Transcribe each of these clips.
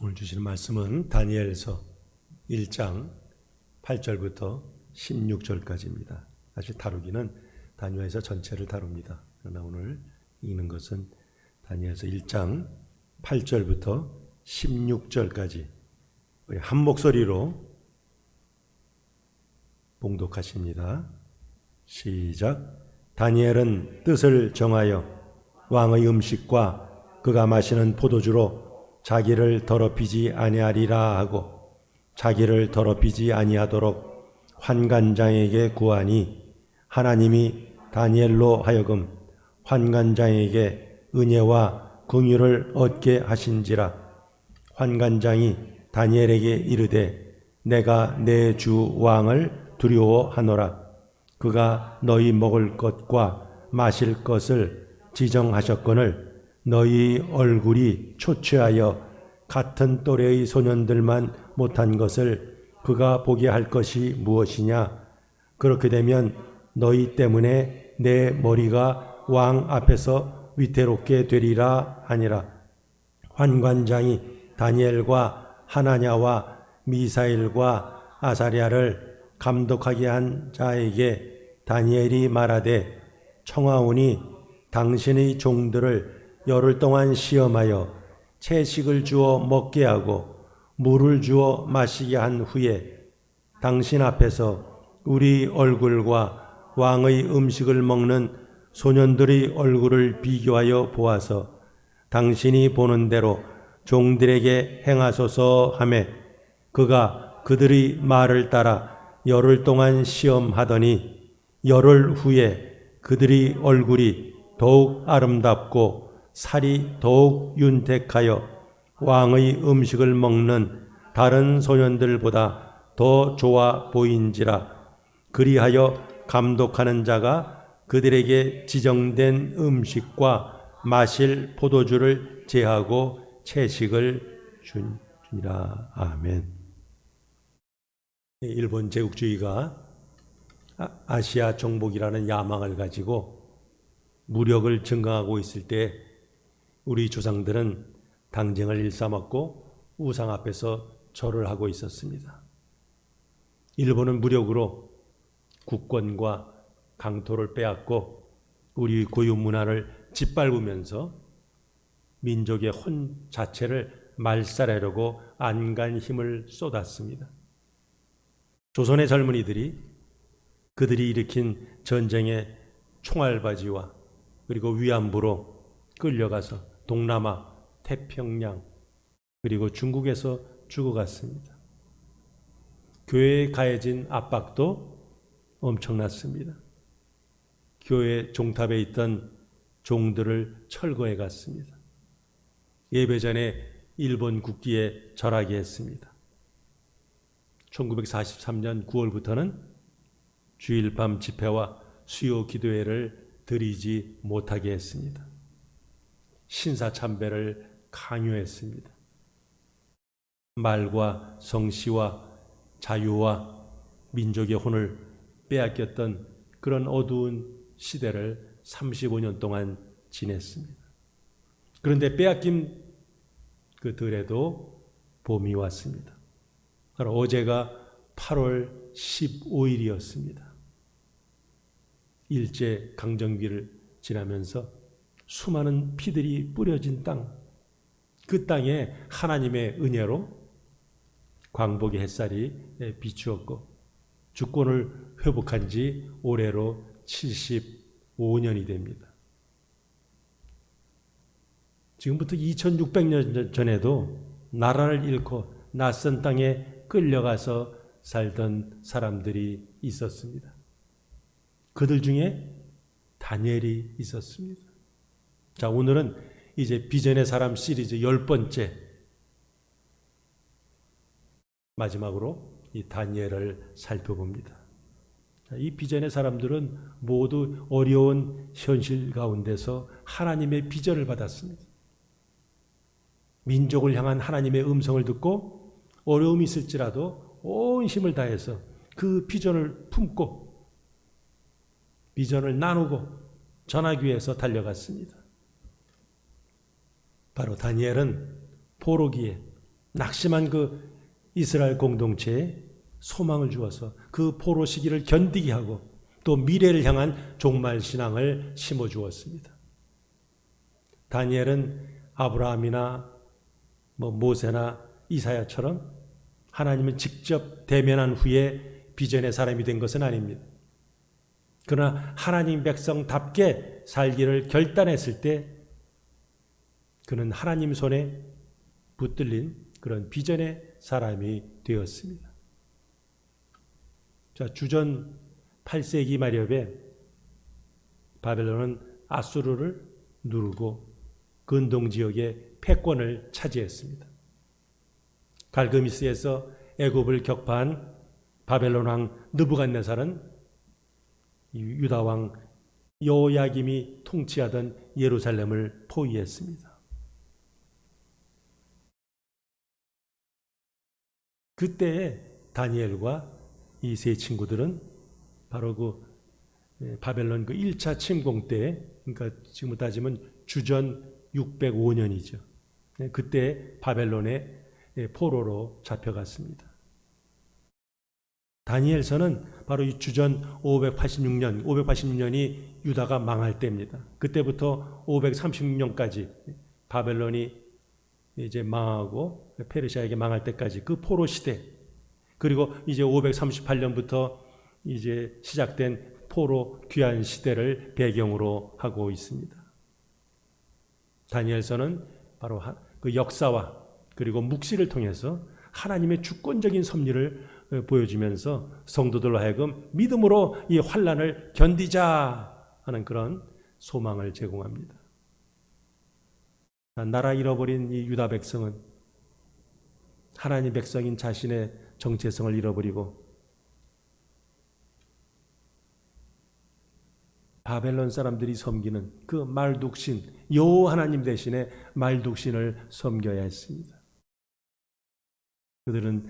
오늘 주시는 말씀은 다니엘서 1장 8절부터 16절까지입니다. 사실 다루기는 다니엘서 전체를 다룹니다. 그러나 오늘 읽는 것은 다니엘서 1장 8절부터 16절까지 우리 한 목소리로 봉독하십니다. 시작. 다니엘은 뜻을 정하여 왕의 음식과 그가 마시는 포도주로 자기를 더럽히지 아니하리라 하고 자기를 더럽히지 아니하도록 환관장에게 구하니 하나님이 다니엘로 하여금 환관장에게 은혜와 긍휼을 얻게 하신지라. 환관장이 다니엘에게 이르되 내가 내 주 왕을 두려워하노라. 그가 너희 먹을 것과 마실 것을 지정하셨거늘 너희 얼굴이 초췌하여 같은 또래의 소년들만 못한 것을 그가 보게 할 것이 무엇이냐. 그렇게 되면 너희 때문에 내 머리가 왕 앞에서 위태롭게 되리라 하니라. 환관장이 다니엘과 하나냐와 미사일과 아사랴를 감독하게 한 자에게 다니엘이 말하되 청하오니 당신의 종들을 열흘 동안 시험하여 채식을 주어 먹게 하고 물을 주어 마시게 한 후에 당신 앞에서 우리 얼굴과 왕의 음식을 먹는 소년들의 얼굴을 비교하여 보아서 당신이 보는 대로 종들에게 행하소서 하매 그가 그들의 말을 따라 열흘 동안 시험하더니 열흘 후에 그들의 얼굴이 더욱 아름답고 살이 더욱 윤택하여 왕의 음식을 먹는 다른 소년들보다 더 좋아 보인지라. 그리하여 감독하는 자가 그들에게 지정된 음식과 마실 포도주를 제하고 채식을 주니라. 아멘. 일본 제국주의가 아시아 정복이라는 야망을 가지고 무력을 증강하고 있을 때 우리 조상들은 당쟁을 일삼았고 우상 앞에서 절을 하고 있었습니다. 일본은 무력으로 국권과 강토를 빼앗고 우리 고유 문화를 짓밟으면서 민족의 혼 자체를 말살하려고 안간 힘을 쏟았습니다. 조선의 젊은이들이 그들이 일으킨 전쟁의 총알바지와 그리고 위안부로 끌려가서 동남아, 태평양 그리고 중국에서 죽어갔습니다. 교회에 가해진 압박도 엄청났습니다. 교회 종탑에 있던 종들을 철거해 갔습니다. 예배 전에 일본 국기에 절하게 했습니다. 1943년 9월부터는 주일 밤 집회와 수요 기도회를 드리지 못하게 했습니다. 신사참배를 강요했습니다. 말과 성씨와 자유와 민족의 혼을 빼앗겼던 그런 어두운 시대를 35년 동안 지냈습니다. 그런데 빼앗긴 그들에도 봄이 왔습니다. 바로 어제가 8월 15일이었습니다. 일제 강점기를 지나면서 수많은 피들이 뿌려진 땅, 그 땅에 하나님의 은혜로 광복의 햇살이 비추었고 주권을 회복한 지 올해로 75년이 됩니다. 지금부터 2600년 전에도 나라를 잃고 낯선 땅에 끌려가서 살던 사람들이 있었습니다. 그들 중에 다니엘이 있었습니다. 자, 오늘은 이제 비전의 사람 시리즈 10번째 마지막으로 이 다니엘을 살펴봅니다. 자, 이 비전의 사람들은 모두 어려운 현실 가운데서 하나님의 비전을 받았습니다. 민족을 향한 하나님의 음성을 듣고 어려움이 있을지라도 온 힘을 다해서 그 비전을 품고 비전을 나누고 전하기 위해서 달려갔습니다. 바로 다니엘은 포로기에 낙심한 그 이스라엘 공동체에 소망을 주어서 그 포로 시기를 견디게 하고 또 미래를 향한 종말 신앙을 심어 주었습니다. 다니엘은 아브라함이나 모세나 이사야처럼 하나님을 직접 대면한 후에 비전의 사람이 된 것은 아닙니다. 그러나 하나님 백성답게 살기를 결단했을 때 그는 하나님 손에 붙들린 그런 비전의 사람이 되었습니다. 자, 주전 8세기 말엽에 바벨론은 아수르를 누르고 근동 지역의 패권을 차지했습니다. 갈그미스에서 애굽을 격파한 바벨론 왕 느부갓네살은 유다 왕 여호야김이 통치하던 예루살렘을 포위했습니다. 그때에 다니엘과 이 세 친구들은 바로 그 바벨론 그 1차 침공 때, 그러니까 지금 따지면 주전 605년이죠. 그때 바벨론의 포로로 잡혀갔습니다. 다니엘서는 바로 이 주전 586년이 유다가 망할 때입니다. 그때부터 536년까지 바벨론이 이제 망하고 페르시아에게 망할 때까지 그 포로 시대, 그리고 이제 538년부터 이제 시작된 포로 귀환 시대를 배경으로 하고 있습니다. 다니엘서는 바로 그 역사와 그리고 묵시를 통해서 하나님의 주권적인 섭리를 보여주면서 성도들로 하여금 믿음으로 이 환난을 견디자 하는 그런 소망을 제공합니다. 나라 잃어버린 이 유다 백성은 하나님 백성인 자신의 정체성을 잃어버리고 바벨론 사람들이 섬기는 그 말뚝신 여호와 하나님 대신에 말뚝신을 섬겨야 했습니다. 그들은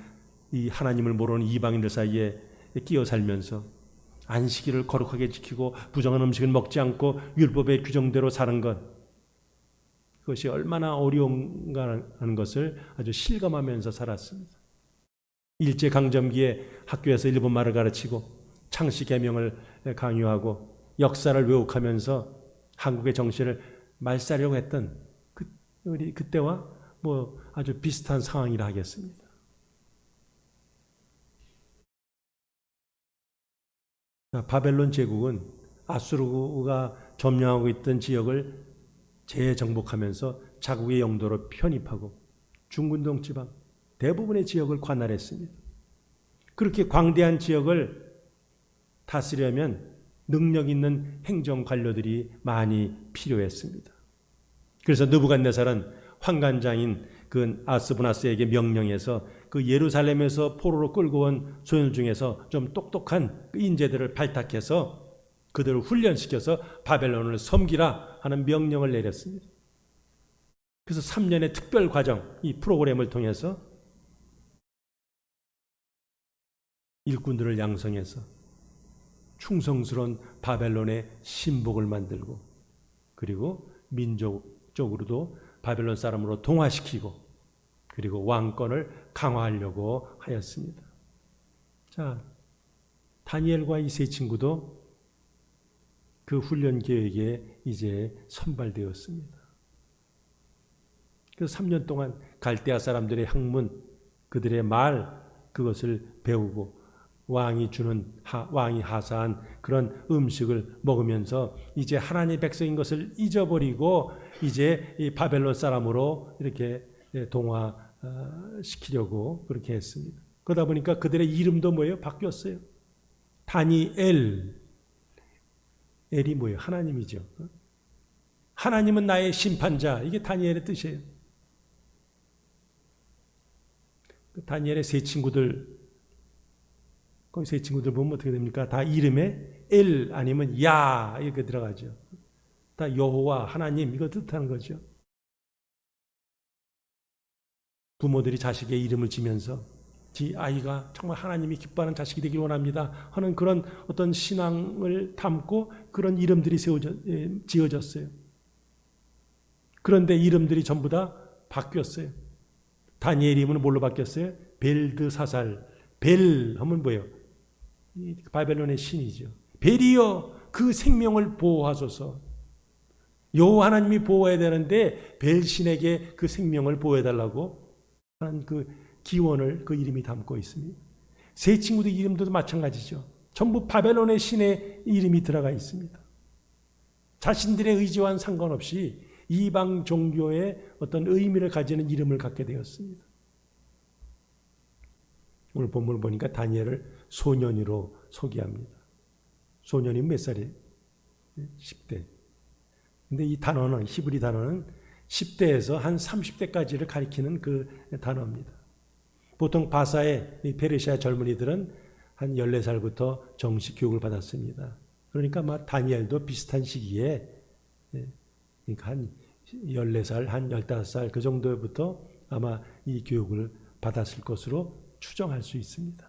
이 하나님을 모르는 이방인들 사이에 끼어 살면서 안식일을 거룩하게 지키고 부정한 음식을 먹지 않고 율법의 규정대로 사는 것, 그것이 얼마나 어려운가 하는 것을 아주 실감하면서 살았습니다. 일제강점기에 학교에서 일본말을 가르치고 창씨개명을 강요하고 역사를 왜곡하면서 한국의 정신을 말살하려고 했던 그때와 아주 비슷한 상황이라 하겠습니다. 바벨론 제국은 아수르가 점령하고 있던 지역을 재정복하면서 자국의 영토로 편입하고 중근동 지방 대부분의 지역을 관할했습니다. 그렇게 광대한 지역을 다스려면 능력 있는 행정 관료들이 많이 필요했습니다. 그래서 느부갓네살은 환관장인 그 아스부나스에게 명령해서 그 예루살렘에서 포로로 끌고 온 소년 중에서 좀 똑똑한 인재들을 발탁해서 그들을 훈련시켜서 바벨론을 섬기라 하는 명령을 내렸습니다. 그래서 3년의 특별 과정, 이 프로그램을 통해서 일꾼들을 양성해서 충성스러운 바벨론의 신복을 만들고 그리고 민족적으로도 바벨론 사람으로 동화시키고 그리고 왕권을 강화하려고 하였습니다. 자, 다니엘과 이 세 친구도 그 훈련 계획에 이제 선발되었습니다. 그래서 3년 동안 갈대아 사람들의 학문, 그들의 말, 그것을 배우고 왕이 하사한 그런 음식을 먹으면서 이제 하나님의 백성인 것을 잊어버리고 이제 이 바벨론 사람으로 이렇게 동화시키려고 그렇게 했습니다. 그러다 보니까 그들의 이름도 뭐예요? 바뀌었어요. 다니엘. 엘이 뭐예요? 하나님이죠. 하나님은 나의 심판자. 이게 다니엘의 뜻이에요. 다니엘의 세 친구들, 거기 세 친구들 보면 어떻게 됩니까? 다 이름에 엘 아니면 야 이렇게 들어가죠. 다 여호와 하나님 이거 뜻하는 거죠. 부모들이 자식의 이름을 지면서 지 아이가 정말 하나님이 기뻐하는 자식이 되길 원합니다 하는 그런 어떤 신앙을 담고 그런 이름들이 지어졌어요. 그런데 이름들이 전부 다 바뀌었어요. 다니엘 이름은 뭘로 바뀌었어요? 벨드사살. 벨 하면 뭐예요? 바벨론의 신이죠. 벨이여 그 생명을 보호하소서. 여호와 하나님이 보호해야 되는데 벨 신에게 그 생명을 보호해달라고 하는 그 기원을 그 이름이 담고 있습니다. 세 친구들 이름도 마찬가지죠. 전부 바벨론의 신의 이름이 들어가 있습니다. 자신들의 의지와는 상관없이 이방 종교의 어떤 의미를 가지는 이름을 갖게 되었습니다. 오늘 본문을 보니까 다니엘을 소년이로 소개합니다. 소년이 몇 살이에요? 10대. 근데 이 단어는, 히브리 단어는 10대에서 한 30대까지를 가리키는 그 단어입니다. 보통 바사의 페르시아 젊은이들은 한 14살부터 정식 교육을 받았습니다. 그러니까 아마 다니엘도 비슷한 시기에, 그러니까 한 14살, 한 15살 그 정도부터 아마 이 교육을 받았을 것으로 추정할 수 있습니다.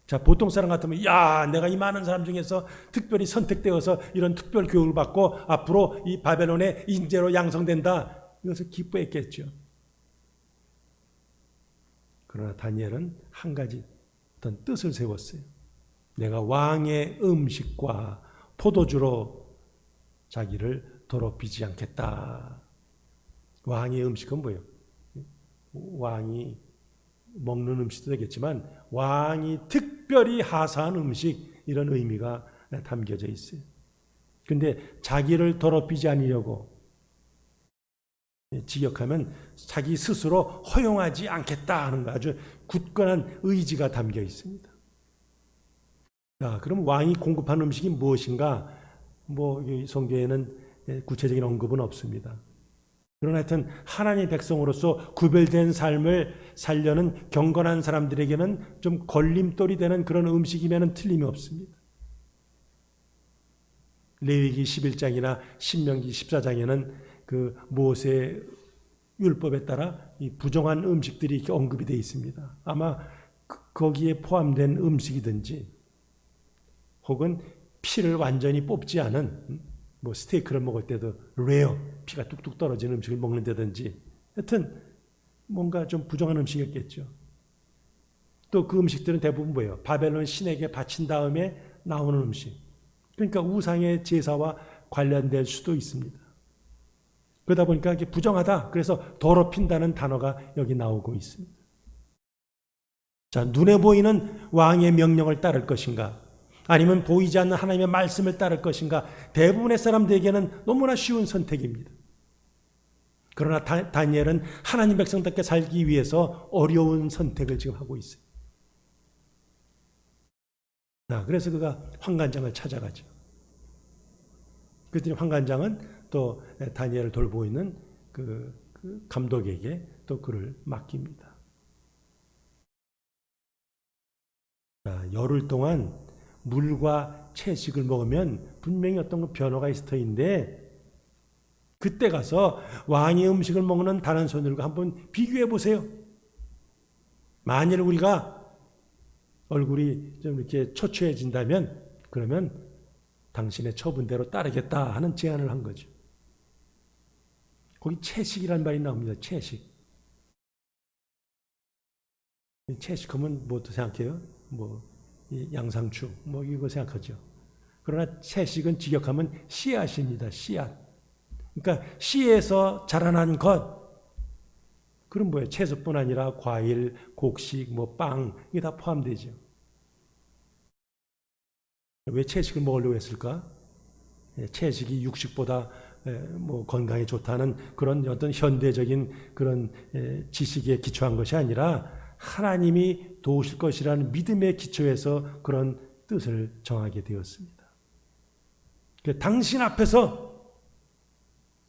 자, 보통 사람 같으면 야, 내가 이 많은 사람 중에서 특별히 선택되어서 이런 특별 교육을 받고 앞으로 이 바벨론의 인재로 양성된다. 이것을 기뻐했겠죠. 그러나 다니엘은 한 가지 어떤 뜻을 세웠어요. 내가 왕의 음식과 포도주로 자기를 더럽히지 않겠다. 왕의 음식은 뭐예요? 왕이 먹는 음식도 되겠지만 왕이 특별히 하사한 음식, 이런 의미가 담겨져 있어요. 그런데 자기를 더럽히지 않으려고 직역하면 자기 스스로 허용하지 않겠다 하는 거, 아주 굳건한 의지가 담겨 있습니다. 자, 그럼 왕이 공급한 음식이 무엇인가? 성경에는 구체적인 언급은 없습니다. 그러나 하여튼 하나님의 백성으로서 구별된 삶을 살려는 경건한 사람들에게는 좀 걸림돌이 되는 그런 음식이면 틀림이 없습니다. 레위기 11장이나 신명기 14장에는 그 모세 율법에 따라 이 부정한 음식들이 이렇게 언급이 되어 있습니다. 아마 거기에 포함된 음식이든지 혹은 피를 완전히 뽑지 않은 스테이크를 먹을 때도 레어, 피가 뚝뚝 떨어지는 음식을 먹는다든지 하여튼 뭔가 좀 부정한 음식이었겠죠. 또 그 음식들은 대부분 뭐예요? 바벨론 신에게 바친 다음에 나오는 음식. 그러니까 우상의 제사와 관련될 수도 있습니다. 그러다 보니까 이게 부정하다. 그래서 더럽힌다는 단어가 여기 나오고 있습니다. 자, 눈에 보이는 왕의 명령을 따를 것인가? 아니면 보이지 않는 하나님의 말씀을 따를 것인가? 대부분의 사람들에게는 너무나 쉬운 선택입니다. 그러나 다니엘은 하나님 백성답게 살기 위해서 어려운 선택을 지금 하고 있어요. 그래서 그가 환관장을 찾아가죠. 그랬더니 환관장은 또 다니엘을 돌보고 있는 그 감독에게 또 그를 맡깁니다. 자, 열흘 동안 물과 채식을 먹으면 분명히 어떤 변화가 있을 터인데, 그때 가서 왕의 음식을 먹는 다른 손들과 한번 비교해 보세요. 만일 우리가 얼굴이 좀 이렇게 초췌해진다면 그러면 당신의 처분대로 따르겠다 하는 제안을 한 거죠. 거기 채식이라는 말이 나옵니다. 채식. 채식하면 뭐 생각해요? 양상추 이거 생각하죠. 그러나 채식은 직역하면 씨앗입니다. 씨앗. 그러니까 씨에서 자라난 것. 그럼 뭐예요? 채소뿐 아니라 과일, 곡식, 빵 이게 다 포함되죠. 왜 채식을 먹으려고 했을까? 채식이 육식보다 건강에 좋다는 그런 어떤 현대적인 그런 지식에 기초한 것이 아니라 하나님이 도우실 것이라는 믿음의 기초에서 그런 뜻을 정하게 되었습니다. 당신 앞에서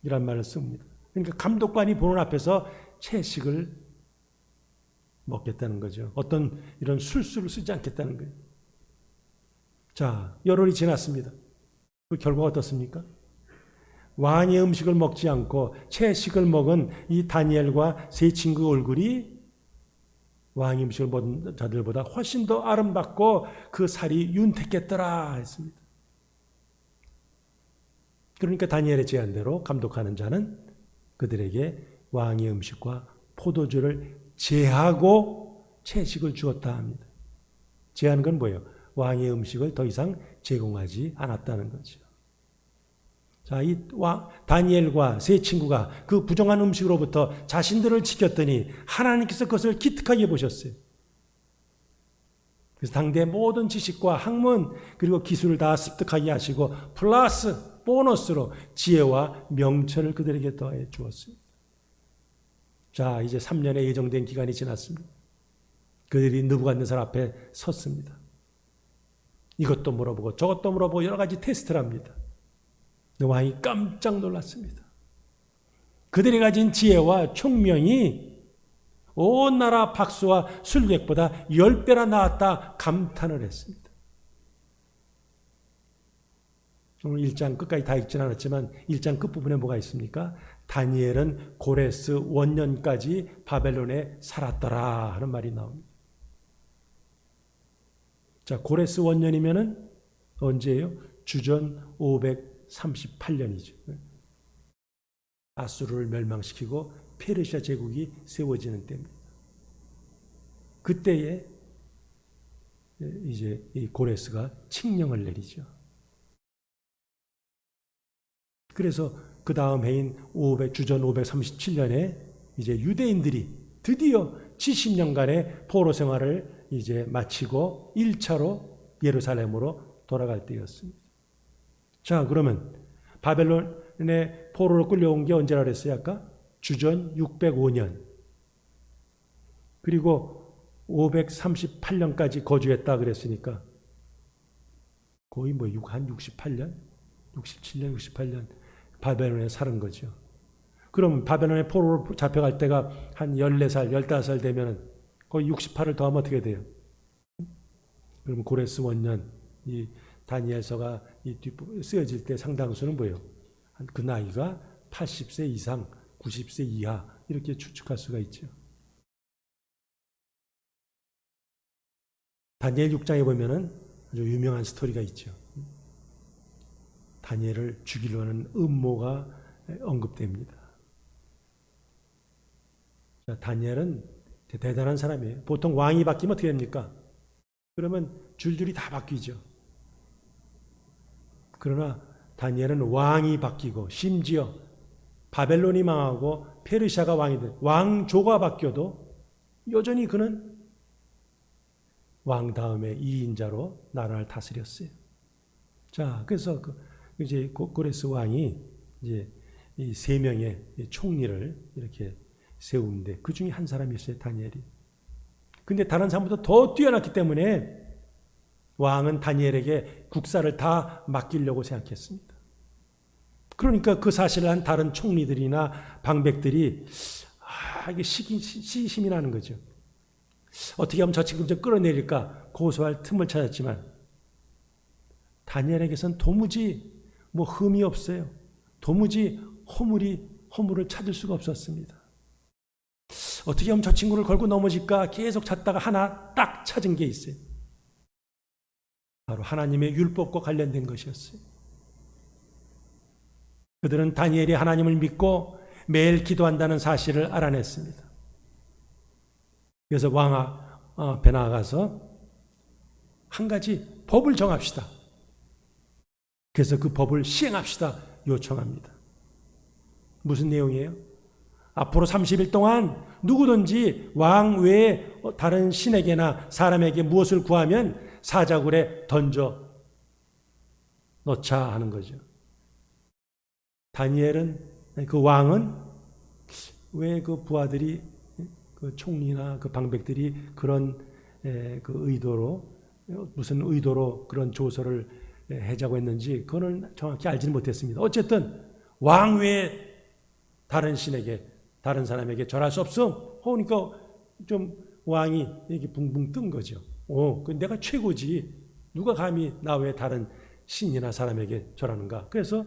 이란 말을 씁니다. 그러니까 감독관이 보는 앞에서 채식을 먹겠다는 거죠. 어떤 이런 술수를 쓰지 않겠다는 거예요. 자, 열흘이 지났습니다. 그 결과가 어떻습니까? 왕의 음식을 먹지 않고 채식을 먹은 이 다니엘과 세 친구 얼굴이 왕의 음식을 먹은 자들보다 훨씬 더 아름답고 그 살이 윤택했더라 했습니다. 그러니까 다니엘의 제안대로 감독하는 자는 그들에게 왕의 음식과 포도주를 제하고 채식을 주었다 합니다. 제하는 건 뭐예요? 왕의 음식을 더 이상 제공하지 않았다는 거죠. 자, 이 다니엘과 세 친구가 그 부정한 음식으로부터 자신들을 지켰더니 하나님께서 그것을 기특하게 보셨어요. 그래서 당대 모든 지식과 학문 그리고 기술을 다 습득하게 하시고 플러스 보너스로 지혜와 명철을 그들에게 더해 주었습니다. 자, 이제 3년의 예정된 기간이 지났습니다. 그들이 느부갓네살 앞에 섰습니다. 이것도 물어보고 저것도 물어보고 여러 가지 테스트를 합니다. 왕이 깜짝 놀랐습니다. 그들이 가진 지혜와 총명이 온 나라 박수와 술객보다 10배나 나았다 감탄을 했습니다. 오늘 1장 끝까지 다 읽진 않았지만 1장 끝부분에 뭐가 있습니까? 다니엘은 고레스 원년까지 바벨론에 살았더라 하는 말이 나옵니다. 자, 고레스 원년이면은 언제예요? 주전 538년이죠. 아수르를 멸망시키고 페르시아 제국이 세워지는 때입니다. 그때에 이제 이 고레스가 칙령을 내리죠. 그래서 그 다음 해인 주전 537년에 이제 유대인들이 드디어 70년간의 포로 생활을 이제 마치고 1차로 예루살렘으로 돌아갈 때였습니다. 자, 그러면 바벨론의 포로로 끌려온 게 언제라 그랬어요? 아까 주전 605년. 그리고 538년까지 거주했다 그랬으니까 거의 한 68년, 67년, 68년 바벨론에 사는 거죠. 그럼 바벨론의 포로로 잡혀갈 때가 한 14살, 15살 되면 거의 68을 더하면 어떻게 돼요? 그럼 고레스 원년, 이 다니엘서가 쓰여질 때 상당수는 뭐예요? 그 나이가 80세 이상, 90세 이하 이렇게 추측할 수가 있죠. 다니엘 6장에 보면은 아주 유명한 스토리가 있죠. 다니엘을 죽이려 하는 음모가 언급됩니다. 자, 다니엘은 대단한 사람이에요. 보통 왕이 바뀌면 어떻게 됩니까? 그러면 줄줄이 다 바뀌죠. 그러나 다니엘은 왕이 바뀌고 심지어 바벨론이 망하고 페르시아가 왕이 돼 왕조가 바뀌어도 여전히 그는 왕 다음에 2인자로 나라를 다스렸어요. 자, 그래서 이제 고레스 왕이 이제 이 3명의 총리를 이렇게 세우는데 그 중에 한 사람이 있어요, 다니엘이. 근데 다른 사람보다 더 뛰어났기 때문에 왕은 다니엘에게 국사를 다 맡기려고 생각했습니다. 그러니까 그 사실을 한 다른 총리들이나 방백들이 이게 시기심이 나는 거죠. 어떻게 하면 저 친구 좀 끌어내릴까 고소할 틈을 찾았지만 다니엘에게선 도무지 흠이 없어요. 도무지 허물을 찾을 수가 없었습니다. 어떻게 하면 저 친구를 걸고 넘어질까 계속 찾다가 하나 딱 찾은 게 있어요. 바로 하나님의 율법과 관련된 것이었어요. 그들은 다니엘이 하나님을 믿고 매일 기도한다는 사실을 알아냈습니다. 그래서 왕 앞에 나가서 한 가지 법을 정합시다. 그래서 그 법을 시행합시다 요청합니다. 무슨 내용이에요? 앞으로 30일 동안 누구든지 왕 외에 다른 신에게나 사람에게 무엇을 구하면 사자굴에 던져 넣자 하는 거죠. 다니엘은 그 왕은 왜 그 부하들이 그 총리나 그 방백들이 그런 그 의도로 무슨 의도로 그런 조서를 하자고 했는지 그거는 정확히 알지는 못했습니다. 어쨌든 왕 외에 다른 신에게 다른 사람에게 절할 수 없음. 그러니까 좀 왕이 이렇게 붕붕 뜬 거죠. 내가 최고지. 누가 감히 나 외에 다른 신이나 사람에게 절하는가. 그래서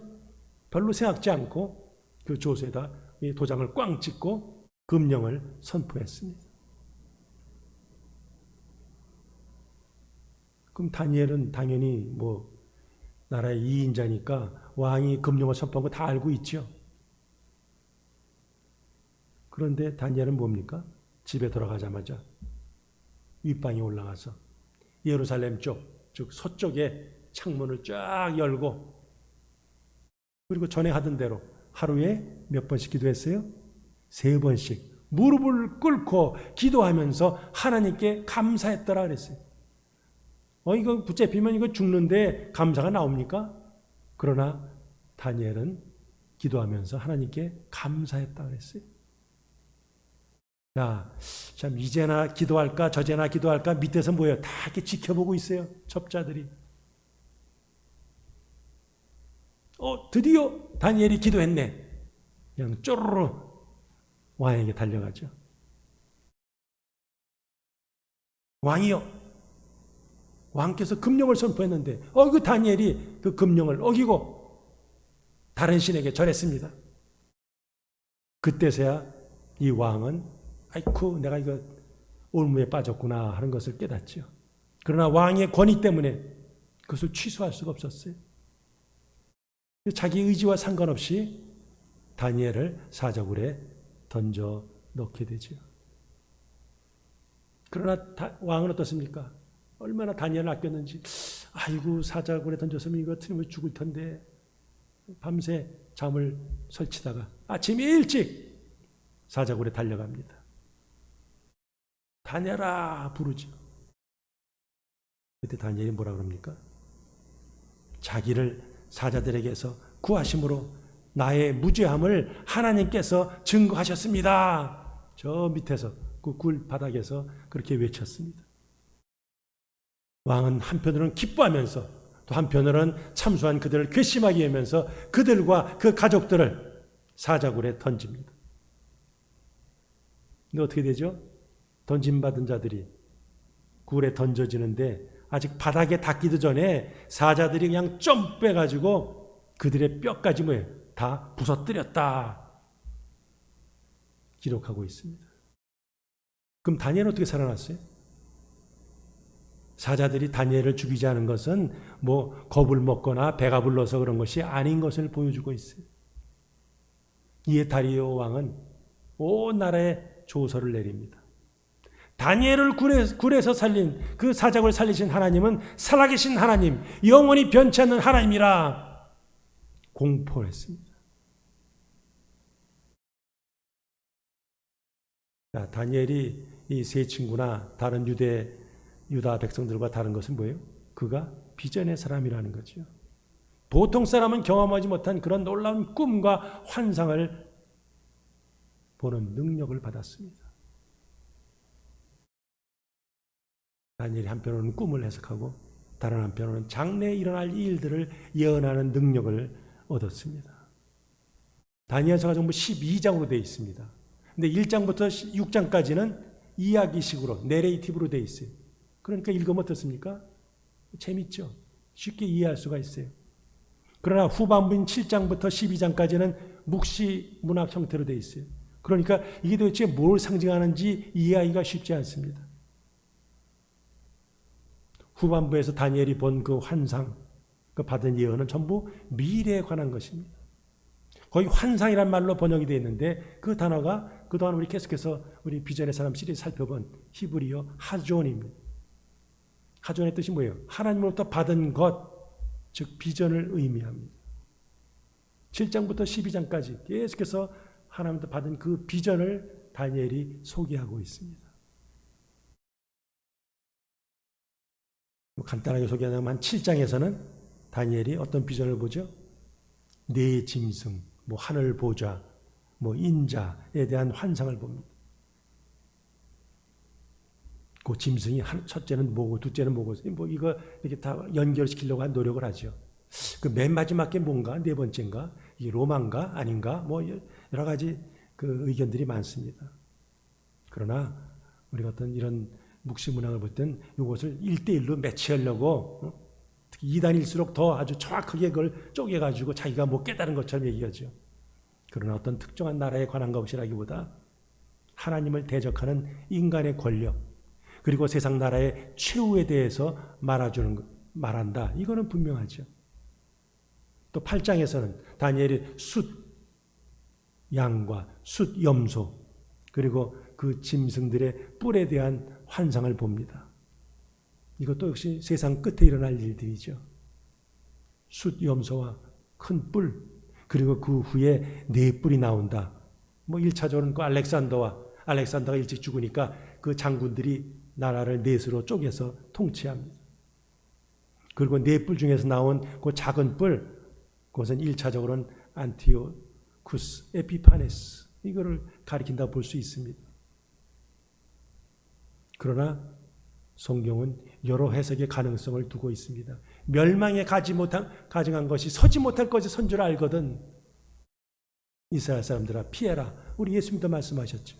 별로 생각지 않고 그 조서에다 이 도장을 꽝 찍고 금령을 선포했습니다. 그럼 다니엘은 당연히 나라의 2인자니까 왕이 금령을 선포한 거 다 알고 있죠. 그런데 다니엘은 뭡니까? 집에 돌아가자마자 윗방에 올라가서 예루살렘 쪽, 즉 서쪽에 창문을 쫙 열고, 그리고 전에 하던 대로 하루에 몇 번씩 기도했어요? 3번씩 무릎을 꿇고 기도하면서 하나님께 감사했더라 그랬어요. 이거 붙잡히면 이거 죽는데 감사가 나옵니까? 그러나 다니엘은 기도하면서 하나님께 감사했다 그랬어요. 자, 참 이제나 기도할까 저제나 기도할까 밑에서 뭐예요? 다 이렇게 지켜보고 있어요. 첩자들이. 드디어 다니엘이 기도했네. 그냥 쪼르르 왕에게 달려가죠. 왕이요. 왕께서 금령을 선포했는데 그 다니엘이 그 금령을 어기고 다른 신에게 절했습니다. 그때서야 이 왕은 아이쿠 내가 이거 올무에 빠졌구나 하는 것을 깨닫죠. 그러나 왕의 권위 때문에 그것을 취소할 수가 없었어요. 자기 의지와 상관없이 다니엘을 사자굴에 던져 넣게 되죠. 그러나 왕은 어떻습니까? 얼마나 다니엘을 아꼈는지, 아이고 사자굴에 던졌으면 이거 틀리면 죽을 텐데 밤새 잠을 설치다가 아침에 일찍 사자굴에 달려갑니다. 다니엘아 부르죠. 그때 다니엘이 뭐라 그럽니까? 자기를 사자들에게서 구하심으로 나의 무죄함을 하나님께서 증거하셨습니다. 저 밑에서 그 굴 바닥에서 그렇게 외쳤습니다. 왕은 한편으로는 기뻐하면서 또 한편으로는 참수한 그들을 괘씸하게 하면서 그들과 그 가족들을 사자굴에 던집니다. 근데 어떻게 되죠? 던짐받은 자들이 굴에 던져지는데 아직 바닥에 닿기도 전에 사자들이 그냥 점 빼가지고 그들의 뼈까지 뭐예요? 다 부서뜨렸다 기록하고 있습니다. 그럼 다니엘은 어떻게 살아났어요? 사자들이 다니엘을 죽이지 않은 것은 뭐 겁을 먹거나 배가 불러서 그런 것이 아닌 것을 보여주고 있어요. 이에 다리오 왕은 온 나라에 조서를 내립니다. 다니엘을 굴에서 살린 그 사자굴 살리신 하나님은 살아계신 하나님, 영원히 변치 않는 하나님이라 공포를 했습니다. 자, 다니엘이 이 세 친구나 다른 유다 백성들과 다른 것은 뭐예요? 그가 비전의 사람이라는 거죠. 보통 사람은 경험하지 못한 그런 놀라운 꿈과 환상을 보는 능력을 받았습니다. 다니엘이 한편으로는 꿈을 해석하고 다른 한편으로는 장래에 일어날 일들을 예언하는 능력을 얻었습니다. 다니엘서가 전부 12장으로 되어 있습니다. 근데 1장부터 6장까지는 이야기식으로 내레이티브로 되어 있어요. 그러니까 읽으면 어떻습니까? 재밌죠. 쉽게 이해할 수가 있어요. 그러나 후반부인 7장부터 12장까지는 묵시 문학 형태로 되어 있어요. 그러니까 이게 도대체 뭘 상징하는지 이해하기가 쉽지 않습니다. 후반부에서 다니엘이 본 그 환상, 그 받은 예언은 전부 미래에 관한 것입니다. 거의 환상이란 말로 번역이 되어 있는데 그 단어가 그동안 우리 계속해서 우리 비전의 사람 시리즈 살펴본 히브리어 하존입니다. 하존의 뜻이 뭐예요? 하나님으로부터 받은 것, 즉 비전을 의미합니다. 7장부터 12장까지 계속해서 하나님으로부터 받은 그 비전을 다니엘이 소개하고 있습니다. 간단하게 소개하자면 한 7장에서는 다니엘이 어떤 비전을 보죠? 네 짐승, 뭐 하늘 보좌, 뭐 인자에 대한 환상을 봅니다. 그 짐승이 첫째는 뭐고 둘째는 뭐고 뭐 이거 이렇게 다 연결시키려고 한 노력을 하죠. 그 맨 마지막 게 뭔가 네 번째인가 이게 로마인가 아닌가 뭐 여러 가지 그 의견들이 많습니다. 그러나 우리가 어떤 이런 묵시 문학을 볼 땐 이것을 1대1로 매치하려고 특히 2단일수록 더 아주 정확하게 그걸 쪼개가지고 자기가 뭐 깨달은 것처럼 얘기하죠. 그러나 어떤 특정한 나라에 관한 것이라기보다 하나님을 대적하는 인간의 권력 그리고 세상 나라의 최후에 대해서 말한다. 이거는 분명하죠. 또 8장에서는 다니엘이 숫 양과 숫 염소 그리고 그 짐승들의 뿔에 대한 환상을 봅니다. 이것도 역시 세상 끝에 일어날 일들이죠. 숫 염소와 큰 뿔, 그리고 그 후에 네 뿔이 나온다. 1차적으로는 그 알렉산더가 일찍 죽으니까 그 장군들이 나라를 넷으로 쪼개서 통치합니다. 그리고 네 뿔 중에서 나온 그 작은 뿔, 그것은 1차적으로는 안티오쿠스 에피파네스, 이거를 가리킨다고 볼 수 있습니다. 그러나 성경은 여러 해석의 가능성을 두고 있습니다. 멸망에 가증한 것이 서지 못할 것이 선 줄 알거든 이스라엘 사람들아 피해라. 우리 예수님도 말씀하셨죠.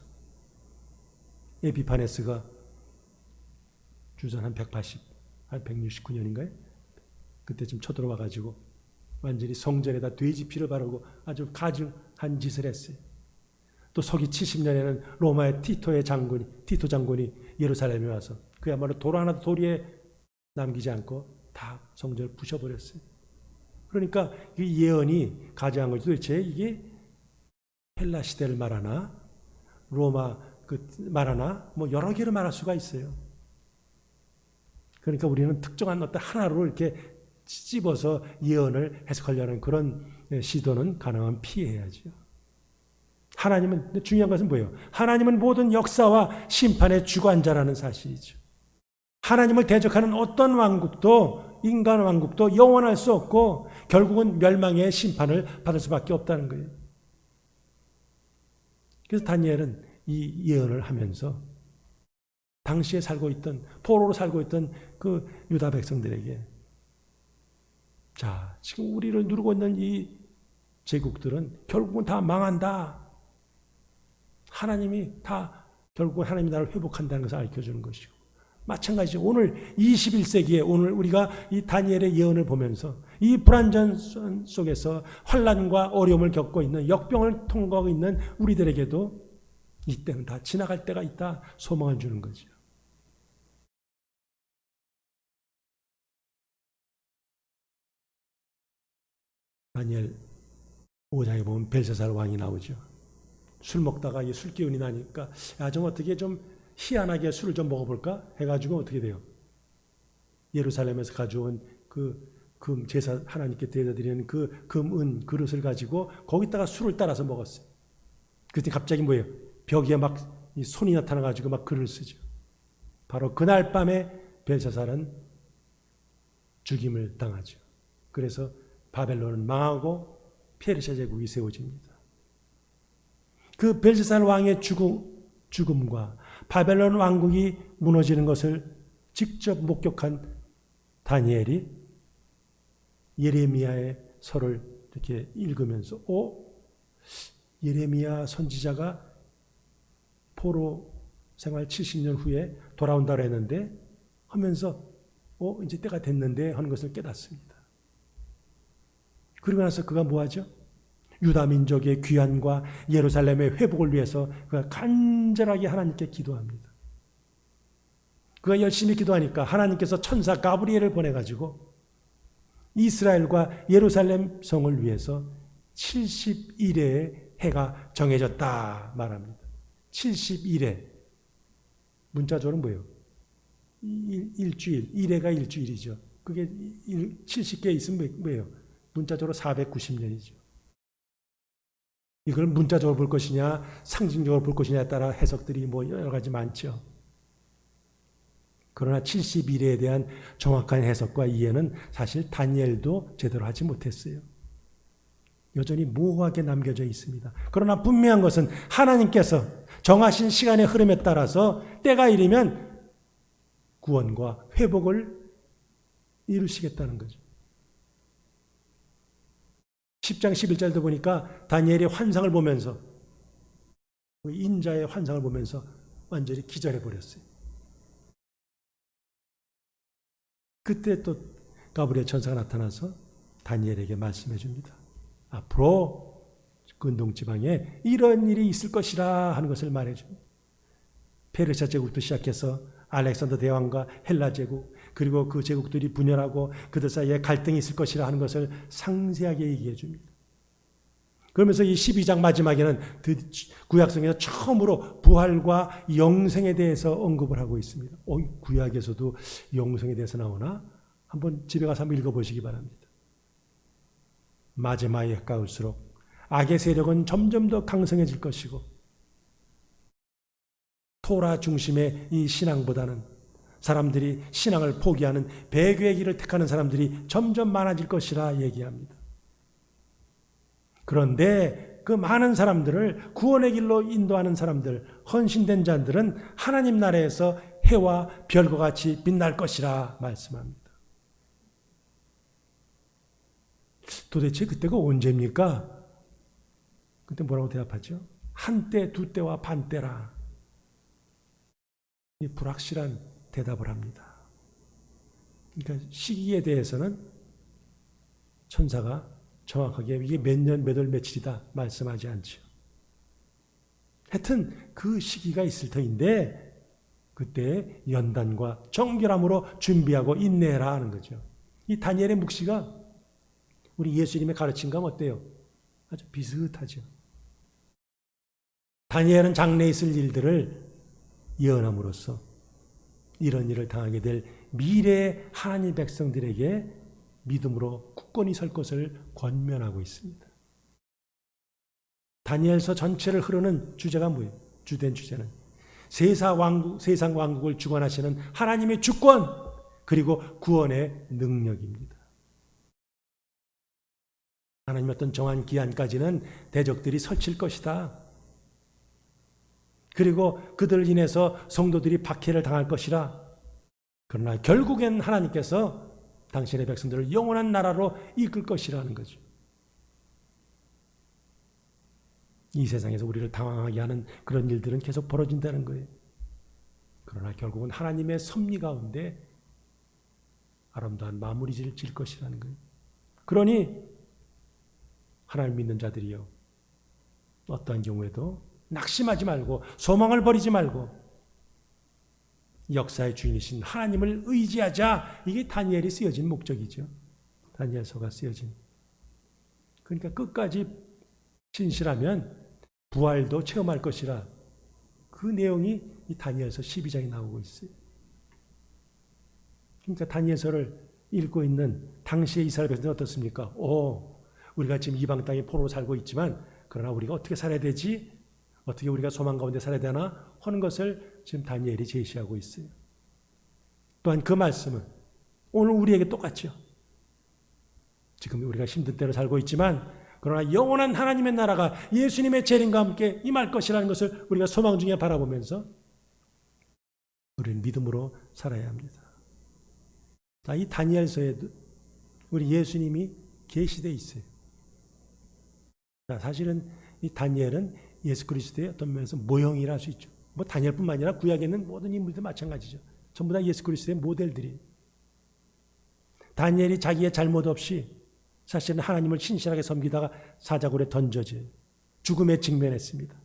에피파네스가 주전 한 169년인가요? 그때쯤 쳐들어와가지고 완전히 성전에다 돼지 피를 바르고 아주 가증한 짓을 했어요. 또 서기 70년에는 로마의 티토 장군이 예루살렘에 와서 그야말로 돌 하나도 도리에 남기지 않고 다 성전을 부셔버렸어요. 그러니까 이 예언이 가증한 것이 도대체 이게 헬라 시대를 말하나 로마 말하나 여러 개를 말할 수가 있어요. 그러니까 우리는 특정한 어떤 하나로 이렇게 찝어서 예언을 해석하려는 그런 시도는 가능하면 피해야죠. 하나님은 중요한 것은 뭐예요? 하나님은 모든 역사와 심판의 주관자라는 사실이죠. 하나님을 대적하는 어떤 왕국도 인간 왕국도 영원할 수 없고 결국은 멸망의 심판을 받을 수밖에 없다는 거예요. 그래서 다니엘은 이 예언을 하면서 당시에 포로로 살고 있던 그 유다 백성들에게 자, 지금 우리를 누르고 있는 이 제국들은 결국은 다 망한다. 하나님이 나를 회복한다는 것을 알려주는 것이고 마찬가지죠. 오늘 21세기에 오늘 우리가 이 다니엘의 예언을 보면서 이 불안전 속에서 환난과 어려움을 겪고 있는 역병을 통과하고 있는 우리들에게도 이 때는 다 지나갈 때가 있다 소망을 주는 거죠. 다니엘 5장에 보면 벨사살 왕이 나오죠. 술 먹다가 이 술 기운이 나니까 좀 어떻게 좀 희한하게 술을 좀 먹어볼까 해가지고 어떻게 돼요? 예루살렘에서 가져온 그 금 제사 하나님께 드리는 그 금은 그릇을 가지고 거기다가 술을 따라서 먹었어요. 그때 갑자기 뭐예요? 벽에 막 손이 나타나가지고 막 글을 쓰죠. 바로 그날 밤에 벨사살은 죽임을 당하죠. 그래서 바벨론은 망하고 페르시아 제국이 세워집니다. 그 벨사살 왕의 죽음과 바벨론 왕국이 무너지는 것을 직접 목격한 다니엘이 예레미야의 서를 이렇게 읽으면서 예레미야 선지자가 포로 생활 70년 후에 돌아온다고 했는데 하면서 이제 때가 됐는데 하는 것을 깨닫습니다. 그리고 나서 그가 뭐하죠? 유다 민족의 귀환과 예루살렘의 회복을 위해서 그가 간절하게 하나님께 기도합니다. 그가 열심히 기도하니까 하나님께서 천사 가브리엘을 보내가지고 이스라엘과 예루살렘 성을 위해서 71회의 해가 정해졌다 말합니다. 71회. 문자적으로는 뭐예요? 일주일. 1회가 일주일이죠. 그게 70개 있으면 뭐예요? 문자적으로 490년이죠. 이걸 문자적으로 볼 것이냐 상징적으로 볼 것이냐에 따라 해석들이 여러 가지 많죠. 그러나 71회에 대한 정확한 해석과 이해는 사실 다니엘도 제대로 하지 못했어요. 여전히 모호하게 남겨져 있습니다. 그러나 분명한 것은 하나님께서 정하신 시간의 흐름에 따라서 때가 이르면 구원과 회복을 이루시겠다는 거죠. 10장 11절도 보니까 다니엘이 환상을 보면서 인자의 환상을 보면서 완전히 기절해 버렸어요. 그때 또 가브리엘 천사가 나타나서 다니엘에게 말씀해 줍니다. 앞으로 근동 지방에 이런 일이 있을 것이라 하는 것을 말해 줍니다. 페르시아 제국부터 시작해서 알렉산더 대왕과 헬라 제국 그리고 그 제국들이 분열하고 그들 사이에 갈등이 있을 것이라 하는 것을 상세하게 얘기해 줍니다. 그러면서 이 12장 마지막에는 구약성에서 처음으로 부활과 영생에 대해서 언급을 하고 있습니다. 구약에서도 영생에 대해서 나오나? 한번 집에 가서 한번 읽어보시기 바랍니다. 마지막에 가까울수록 악의 세력은 점점 더 강성해질 것이고 토라 중심의 이 신앙보다는 사람들이 신앙을 포기하는 배교의 길을 택하는 사람들이 점점 많아질 것이라 얘기합니다. 그런데 그 많은 사람들을 구원의 길로 인도하는 사람들, 헌신된 자들은 하나님 나라에서 해와 별과 같이 빛날 것이라 말씀합니다. 도대체 그때가 언제입니까? 그때 뭐라고 대답하죠? 한때, 두때와 반때라. 이 불확실한 대답을 합니다. 그러니까 시기에 대해서는 천사가 정확하게 이게 몇 년, 몇 월, 며칠이다 말씀하지 않죠. 하여튼 그 시기가 있을 터인데 그때 연단과 정결함으로 준비하고 인내해라 하는 거죠. 이 다니엘의 묵시가 우리 예수님의 가르침과 어때요? 아주 비슷하죠. 다니엘은 장래에 있을 일들을 예언함으로써 이런 일을 당하게 될 미래의 하나님 백성들에게 믿음으로 굳건히 설 것을 권면하고 있습니다. 다니엘서 전체를 흐르는 주제가 뭐예요? 주된 주제는 세상 왕국을 주관하시는 하나님의 주권 그리고 구원의 능력입니다. 하나님 어떤 정한 기한까지는 대적들이 설칠 것이다. 그리고 그들을 인해서 성도들이 박해를 당할 것이라. 그러나 결국엔 하나님께서 당신의 백성들을 영원한 나라로 이끌 것이라는 거죠. 이 세상에서 우리를 당황하게 하는 그런 일들은 계속 벌어진다는 거예요. 그러나 결국은 하나님의 섭리 가운데 아름다운 마무리를 질 것이라는 거예요. 그러니 하나님 믿는 자들이요, 어떠한 경우에도 낙심하지 말고 소망을 버리지 말고 역사의 주인이신 하나님을 의지하자. 이게 다니엘이 쓰여진 목적이죠. 다니엘서가 쓰여진. 그러니까 끝까지 진실하면 부활도 체험할 것이라. 그 내용이 이 다니엘서 12장에 나오고 있어요. 그러니까 다니엘서를 읽고 있는 당시의 이스라엘 백성들은 어떻습니까? 우리가 지금 이방 땅에 포로로 살고 있지만 그러나 우리가 어떻게 살아야 되지? 어떻게 우리가 소망 가운데 살아야 되나? 하는 것을 지금 다니엘이 제시하고 있어요. 또한 그 말씀은 오늘 우리에게 똑같죠. 지금 우리가 힘든 때로 살고 있지만 그러나 영원한 하나님의 나라가 예수님의 재림과 함께 임할 것이라는 것을 우리가 소망 중에 바라보면서 우리는 믿음으로 살아야 합니다. 이 다니엘서에도 우리 예수님이 계시되어 있어요. 사실은 이 다니엘은 예수 그리스도의 어떤 면에서 모형이라 할 수 있죠. 뭐 다니엘뿐만 아니라 구약에 있는 모든 인물들 마찬가지죠. 전부 다 예수 그리스도의 모델들이. 다니엘이 자기의 잘못 없이 사실은 하나님을 신실하게 섬기다가 사자굴에 던져져 죽음에 직면했습니다.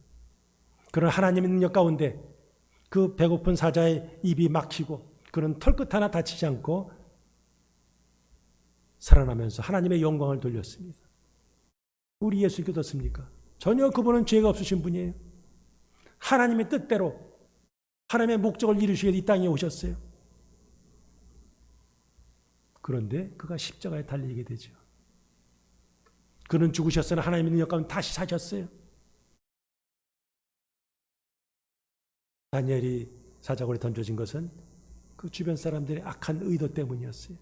그런 하나님의 능력 가운데 그 배고픈 사자의 입이 막히고 그는 털끝 하나 다치지 않고 살아나면서 하나님의 영광을 돌렸습니다. 우리 예수님께 어떻습니까? 전혀 그분은 죄가 없으신 분이에요. 하나님의 뜻대로 하나님의 목적을 이루시기 위해 이 땅에 오셨어요. 그런데 그가 십자가에 달리게 되죠. 그는 죽으셨으나 하나님의 능력 가운데 다시 사셨어요. 다니엘이 사자굴에 던져진 것은 그 주변 사람들의 악한 의도 때문이었어요.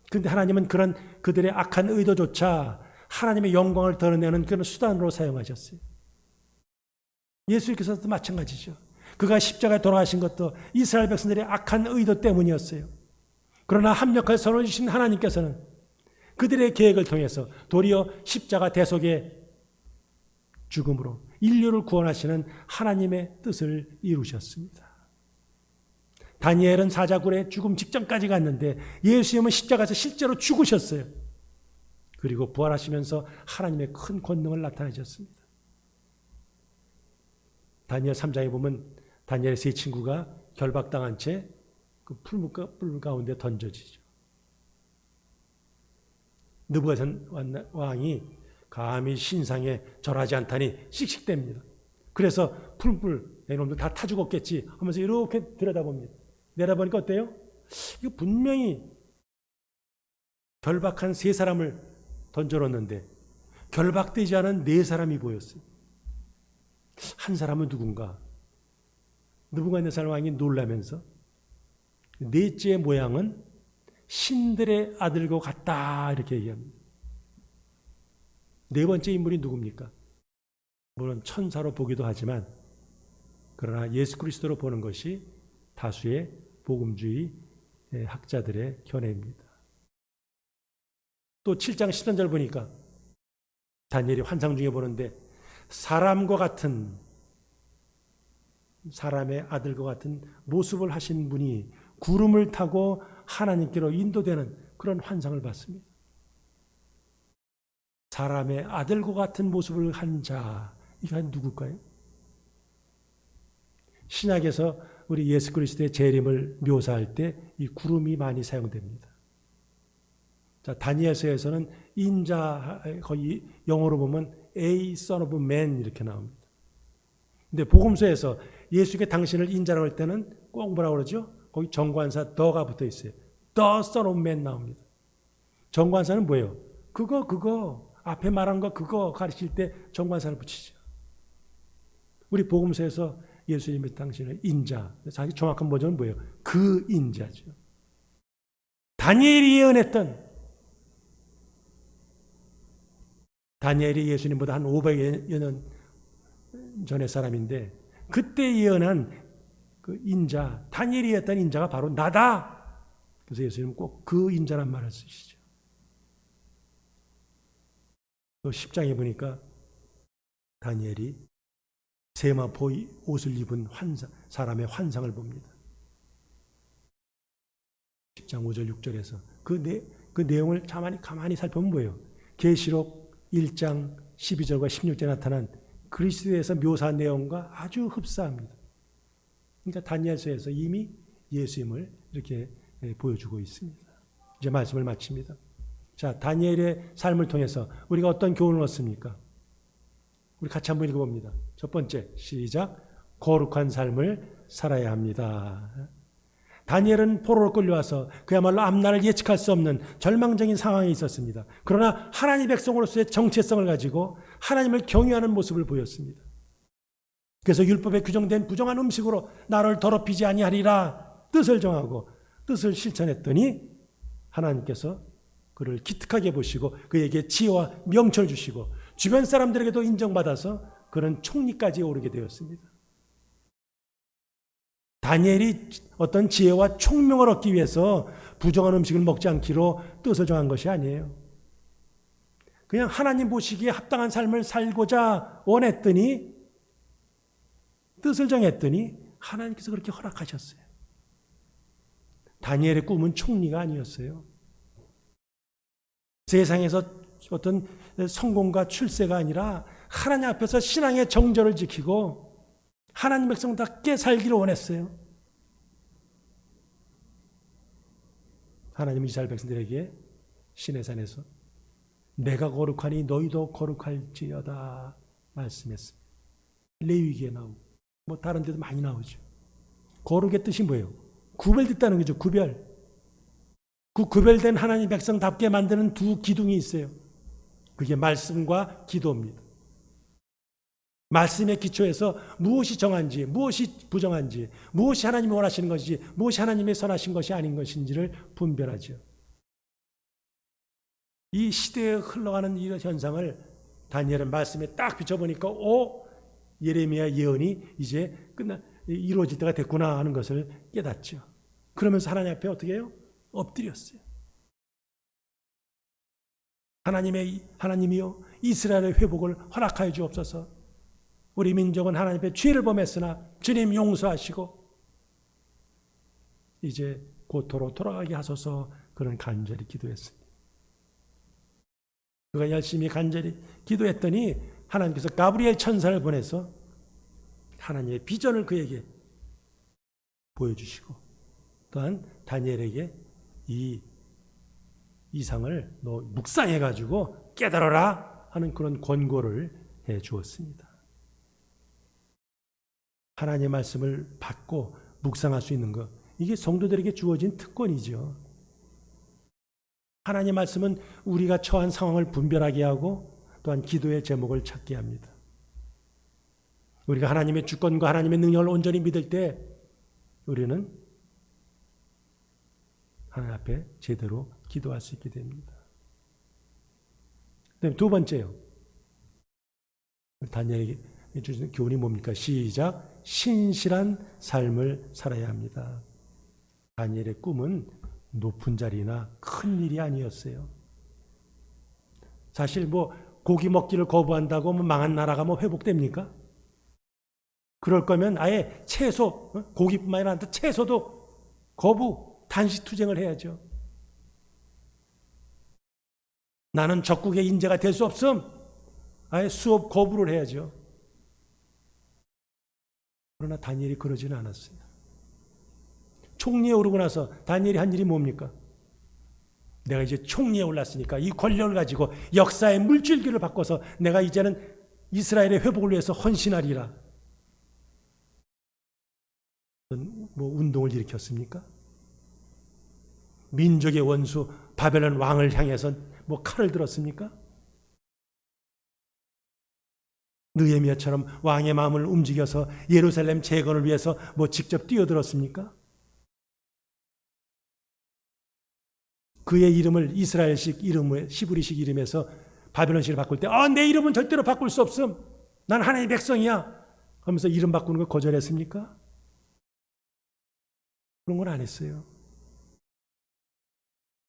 그런데 하나님은 그런 그들의 악한 의도조차 하나님의 영광을 드러내는 그런 수단으로 사용하셨어요. 예수님께서도 마찬가지죠. 그가 십자가에 돌아가신 것도 이스라엘 백성들의 악한 의도 때문이었어요. 그러나 합력할 선을 주신 하나님께서는 그들의 계획을 통해서 도리어 십자가 대속의 죽음으로 인류를 구원하시는 하나님의 뜻을 이루셨습니다. 다니엘은 사자굴에 죽음 직전까지 갔는데 예수님은 십자가에서 실제로 죽으셨어요. 그리고 부활하시면서 하나님의 큰 권능을 나타내셨습니다. 다니엘 3장에 보면 다니엘의 세 친구가 결박당한 채 그 풀 가운데 던져지죠. 느부갓네살 왕이 감히 신상에 절하지 않다니 씩씩댑니다. 그래서 풀풀 이놈들 다 타 죽었겠지 하면서 이렇게 들여다봅니다. 내려보니까 어때요? 이거 분명히 결박한 3사람을 던져놓는데 결박되지 않은 4사람이 보였어요. 한 사람은 누군가? 느부갓네살 왕이 놀라면서 넷째 모양은 신들의 아들과 같다 이렇게 얘기합니다. 4번째 인물이 누굽니까? 물론 천사로 보기도 하지만 그러나 예수 그리스도로 보는 것이 다수의 복음주의 학자들의 견해입니다. 또 7장 13절 보니까 다니엘이 환상 중에 보는데 사람과 같은 사람의 아들과 같은 모습을 하신 분이 구름을 타고 하나님께로 인도되는 그런 환상을 봤습니다. 사람의 아들과 같은 모습을 한 자, 이게 누굴까요? 신약에서 우리 예수 그리스도의 재림을 묘사할 때 이 구름이 많이 사용됩니다. 자, 다니엘서에서는 인자, 거의 영어로 보면 A son of man 이렇게 나옵니다. 근데 복음서에서 예수께 당신을 인자라고 할 때는 꼭 뭐라고 그러죠? 거기 정관사 더가 붙어 있어요. The son of man 나옵니다. 정관사는 뭐예요? 그거 앞에 말한 거 그거 가르칠 때 정관사를 붙이죠. 우리 복음서에서 예수님이 당신을 인자, 자기 정확한 버전은 뭐예요? 그 인자죠. 다니엘이 예언했던, 다니엘이 예수님보다 한 500여 년 전의 사람인데 그때 예언한 그 인자, 다니엘이 예언했던 인자가 바로 나다. 그래서 예수님은 꼭 그 인자란 말을 쓰시죠. 또 10장에 보니까 다니엘이 세마포 옷을 입은 사람의 환상을 봅니다. 10장 5절 6절에서 그 내용을 가만히 살펴보면 뭐예요? 계시록 1장 12절과 16절에 나타난 그리스도에서 묘사한 내용과 아주 흡사합니다. 그러니까 다니엘서에서 이미 예수님을 이렇게 보여주고 있습니다. 이제 말씀을 마칩니다. 자, 다니엘의 삶을 통해서 우리가 어떤 교훈을 얻습니까? 우리 같이 한번 읽어봅니다. 첫 번째, 시작. 거룩한 삶을 살아야 합니다. 다니엘은 포로로 끌려와서 그야말로 앞날을 예측할 수 없는 절망적인 상황에 있었습니다. 그러나 하나님의 백성으로서의 정체성을 가지고 하나님을 경외하는 모습을 보였습니다. 그래서 율법에 규정된 부정한 음식으로 나를 더럽히지 아니하리라 뜻을 정하고 뜻을 실천했더니 하나님께서 그를 기특하게 보시고 그에게 지혜와 명철을 주시고 주변 사람들에게도 인정받아서 그는 총리까지 오르게 되었습니다. 다니엘이 어떤 지혜와 총명을 얻기 위해서 부정한 음식을 먹지 않기로 뜻을 정한 것이 아니에요. 그냥 하나님 보시기에 합당한 삶을 살고자 원했더니 뜻을 정했더니 하나님께서 그렇게 허락하셨어요. 다니엘의 꿈은 총리가 아니었어요. 세상에서 어떤 성공과 출세가 아니라 하나님 앞에서 신앙의 정절을 지키고 하나님 백성답게 살기를 원했어요. 하나님은 이스라엘 백성들에게 시내산에서 내가 거룩하니 너희도 거룩할지어다 말씀했습니다. 레위기에 나오고 뭐 다른 데도 많이 나오죠. 거룩의 뜻이 뭐예요? 구별됐다는 거죠. 구별. 그 구별된 하나님 백성답게 만드는 두 기둥이 있어요. 그게 말씀과 기도입니다. 말씀의 기초에서 무엇이 정한지, 무엇이 부정한지, 무엇이 하나님이 원하시는 것인지, 무엇이 하나님의 선하신 것이 아닌 것인지를 분별하죠. 이 시대에 흘러가는 이런 현상을 다니엘은 말씀에 딱 비춰보니까 예레미야 예언이 이제 이루어질 때가 됐구나 하는 것을 깨닫죠. 그러면서 하나님 앞에 어떻게 해요? 엎드렸어요. 하나님이요 이스라엘의 회복을 허락하여 주옵소서. 우리 민족은 하나님 앞에 죄를 범했으나 주님 용서하시고 이제 고토로 돌아가게 하소서. 그런 간절히 기도했습니다. 그가 열심히 간절히 기도했더니 하나님께서 가브리엘 천사를 보내서 하나님의 비전을 그에게 보여주시고 또한 다니엘에게 이 이상을 너 묵상해가지고 깨달아라. 하는 그런 권고를 해 주었습니다. 하나님의 말씀을 받고 묵상할 수 있는 것, 이게 성도들에게 주어진 특권이죠. 하나님의 말씀은 우리가 처한 상황을 분별하게 하고 또한 기도의 제목을 찾게 합니다. 우리가 하나님의 주권과 하나님의 능력을 온전히 믿을 때 우리는 하나님 앞에 제대로 기도할 수 있게 됩니다. 그다음에 두 번째요. 다니엘에게 주신 교훈이 뭡니까? 시작. 신실한 삶을 살아야 합니다. 다니엘의 꿈은 높은 자리나 큰 일이 아니었어요. 사실 고기 먹기를 거부한다고 망한 나라가 회복됩니까? 그럴 거면 아예 채소, 고기뿐만 아니라 채소도 거부, 단식 투쟁을 해야죠. 나는 적국의 인재가 될 수 없음. 아예 수업 거부를 해야죠. 그러나 다니엘이 그러지는 않았어요. 총리에 오르고 나서 다니엘이 한 일이 뭡니까? 내가 이제 총리에 올랐으니까 이 권력을 가지고 역사의 물줄기를 바꿔서 내가 이제는 이스라엘의 회복을 위해서 헌신하리라. 운동을 일으켰습니까? 민족의 원수 바벨론 왕을 향해서 칼을 들었습니까? 느헤미야처럼 왕의 마음을 움직여서 예루살렘 재건을 위해서 직접 뛰어들었습니까? 그의 이름을 이스라엘식 이름을 히브리식 이름에서 바벨론식을 바꿀 때 내 이름은 절대로 바꿀 수 없음. 난 하나님의 백성이야. 하면서 이름 바꾸는 걸 거절했습니까? 그런 건 안 했어요.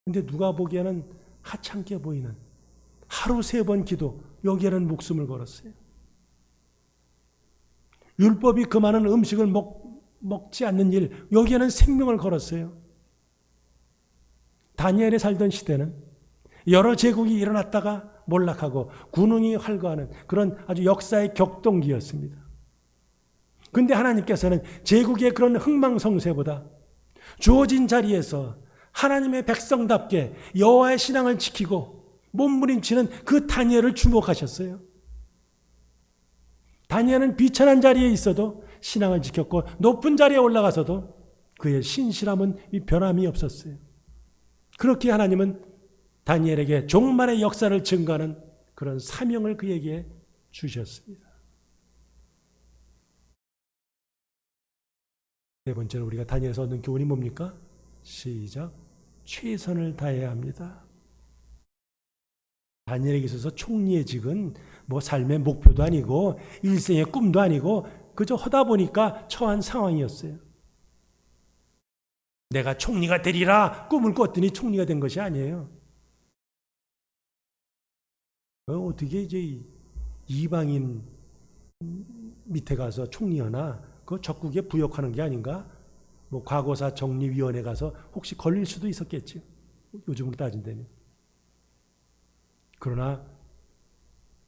근데 누가 보기에는 하찮게 보이는 하루 3번 기도, 여기에는 목숨을 걸었어요. 율법이 그 많은 음식을 먹지 않는 일, 여기에는 생명을 걸었어요. 다니엘이 살던 시대는 여러 제국이 일어났다가 몰락하고 군웅이 활거하는 그런 아주 역사의 격동기였습니다. 그런데 하나님께서는 제국의 그런 흥망성쇠보다 주어진 자리에서 하나님의 백성답게 여호와의 신앙을 지키고 몸부림치는 그 다니엘을 주목하셨어요. 다니엘은 비천한 자리에 있어도 신앙을 지켰고 높은 자리에 올라가서도 그의 신실함은 변함이 없었어요. 그렇게 하나님은 다니엘에게 종말의 역사를 증거하는 그런 사명을 그에게 주셨습니다. 네 번째로 우리가 다니엘에서 얻는 교훈이 뭡니까? 시작. 최선을 다해야 합니다. 다니엘에게 있어서 총리의 직은 삶의 목표도 아니고 일생의 꿈도 아니고 그저 하다 보니까 처한 상황이었어요. 내가 총리가 되리라 꿈을 꿨더니 총리가 된 것이 아니에요. 어떻게 이제 이방인 밑에 가서 총리하나 그 적국에 부역하는 게 아닌가? 과거사 정리위원회 가서 혹시 걸릴 수도 있었겠죠. 요즘으로 따진다면. 그러나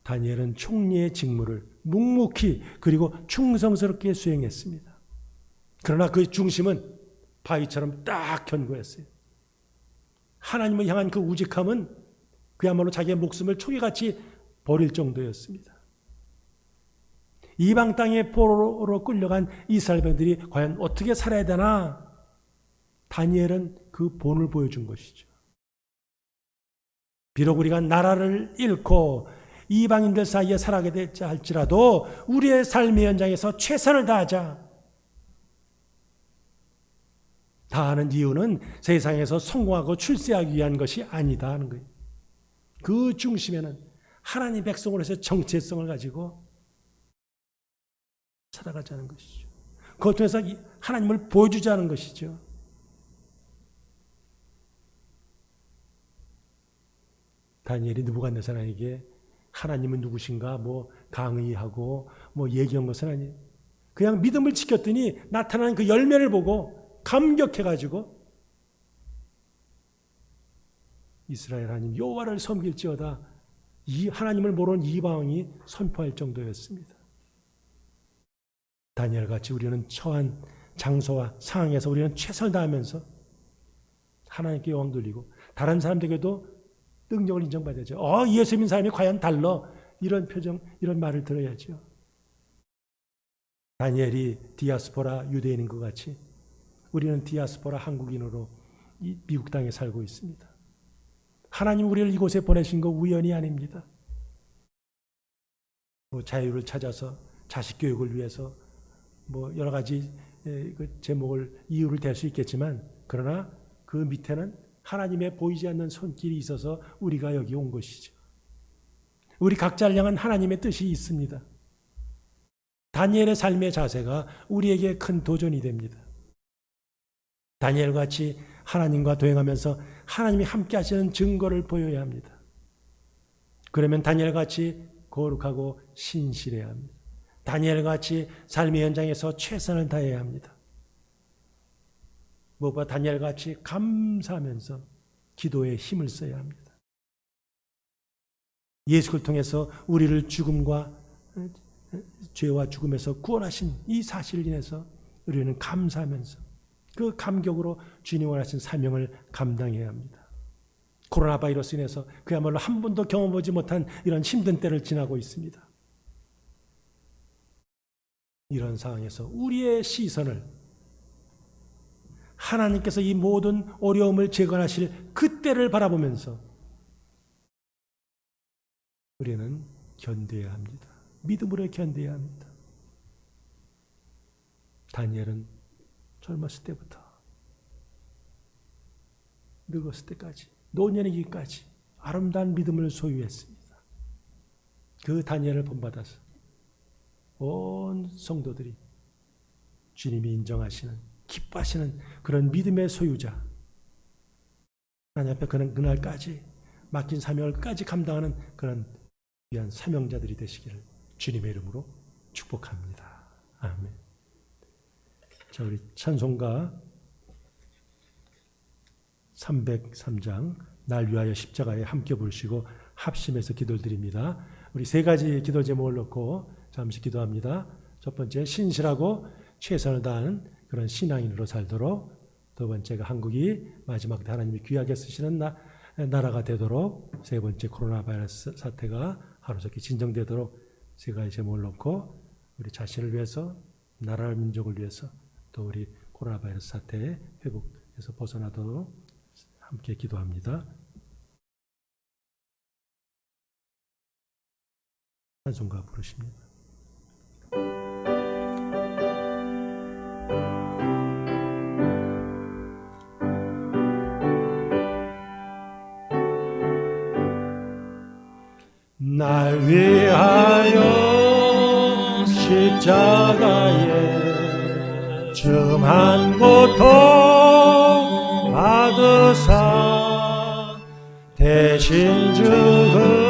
다니엘은 총리의 직무를 묵묵히 그리고 충성스럽게 수행했습니다. 그러나 그 중심은 바위처럼 딱 견고했어요. 하나님을 향한 그 우직함은 그야말로 자기의 목숨을 초기같이 버릴 정도였습니다. 이방 땅의 포로로 끌려간 이스라엘 백성들이 과연 어떻게 살아야 되나? 다니엘은 그 본을 보여준 것이죠. 비록 우리가 나라를 잃고 이방인들 사이에 살아가게 될지 할지라도 우리의 삶의 현장에서 최선을 다하자. 다하는 이유는 세상에서 성공하고 출세하기 위한 것이 아니다 하는 거예요. 그 중심에는 하나님 백성으로서 정체성을 가지고 살아가자는 것이죠. 그것 통해서 하나님을 보여주자는 것이죠. 다니엘이 느부갓네살에게 하나님은 누구신가 강의하고 얘기한 것은 아니에요. 그냥 믿음을 지켰더니 나타나는 그 열매를 보고 감격해가지고 이스라엘 하나님 여호와를 섬길지어다 이 하나님을 모르는 이방이 선포할 정도였습니다. 다니엘같이 우리는 처한 장소와 상황에서 우리는 최선을 다하면서 하나님께 영광 돌리고 다른 사람들에게도 능력을 인정받아야죠. 예수 믿는 사람이 과연 달라? 이런 표정, 이런 말을 들어야죠. 다니엘이 디아스포라 유대인인 것 같이 우리는 디아스포라 한국인으로 이 미국 땅에 살고 있습니다. 하나님 우리를 이곳에 보내신 거 우연이 아닙니다. 자유를 찾아서 자식 교육을 위해서 여러 가지 제목을 이유를 댈 수 있겠지만, 그러나 그 밑에는 하나님의 보이지 않는 손길이 있어서 우리가 여기 온 것이죠. 우리 각자를 향한 하나님의 뜻이 있습니다. 다니엘의 삶의 자세가 우리에게 큰 도전이 됩니다. 다니엘같이 하나님과 동행하면서 하나님이 함께 하시는 증거를 보여야 합니다. 그러면 다니엘같이 거룩하고 신실해야 합니다. 다니엘같이 삶의 현장에서 최선을 다해야 합니다. 무엇보다 다니엘같이 감사하면서 기도에 힘을 써야 합니다. 예수를 통해서 우리를 죽음과 죄와 죽음에서 구원하신 이 사실을 인해서 우리는 감사하면서 그 감격으로 주님이 원하신 사명을 감당해야 합니다. 코로나 바이러스 인해서 그야말로 한 번도 경험하지 못한 이런 힘든 때를 지나고 있습니다. 이런 상황에서 우리의 시선을 하나님께서 이 모든 어려움을 재건하실 그때를 바라보면서 우리는 견뎌야 합니다. 믿음으로 견뎌야 합니다. 다니엘은 젊었을 때부터 늙었을 때까지 노년이기까지 아름다운 믿음을 소유했습니다. 그 다니엘을 본받아서 온 성도들이 주님이 인정하시는, 기뻐하시는 그런 믿음의 소유자, 하나님 앞에 그날까지 맡긴 사명을까지 감당하는 그런 귀한 사명자들이 되시기를 주님의 이름으로 축복합니다. 아멘. 자, 우리 찬송가 303장 날 위하여 십자가에 함께 부르시고 합심해서 기도를 드립니다. 우리 세 가지 기도 제목을 놓고 잠시 기도합니다. 첫 번째, 신실하고 최선을 다하는 그런 신앙인으로 살도록. 두 번째가 한국이 마지막 때 하나님이 귀하게 쓰시는 나라가 되도록. 세 번째, 코로나 바이러스 사태가 하루속히 진정되도록. 세 가지 제목을 놓고 우리 자신을 위해서, 나라를, 민족을 위해서, 또 우리 코로나 바이러스 사태의 회복에서 벗어나도록 함께 기도합니다. 찬송가 부르십니다. 날 위하여 십자가에 줌한 고통 받으사 대신 죽은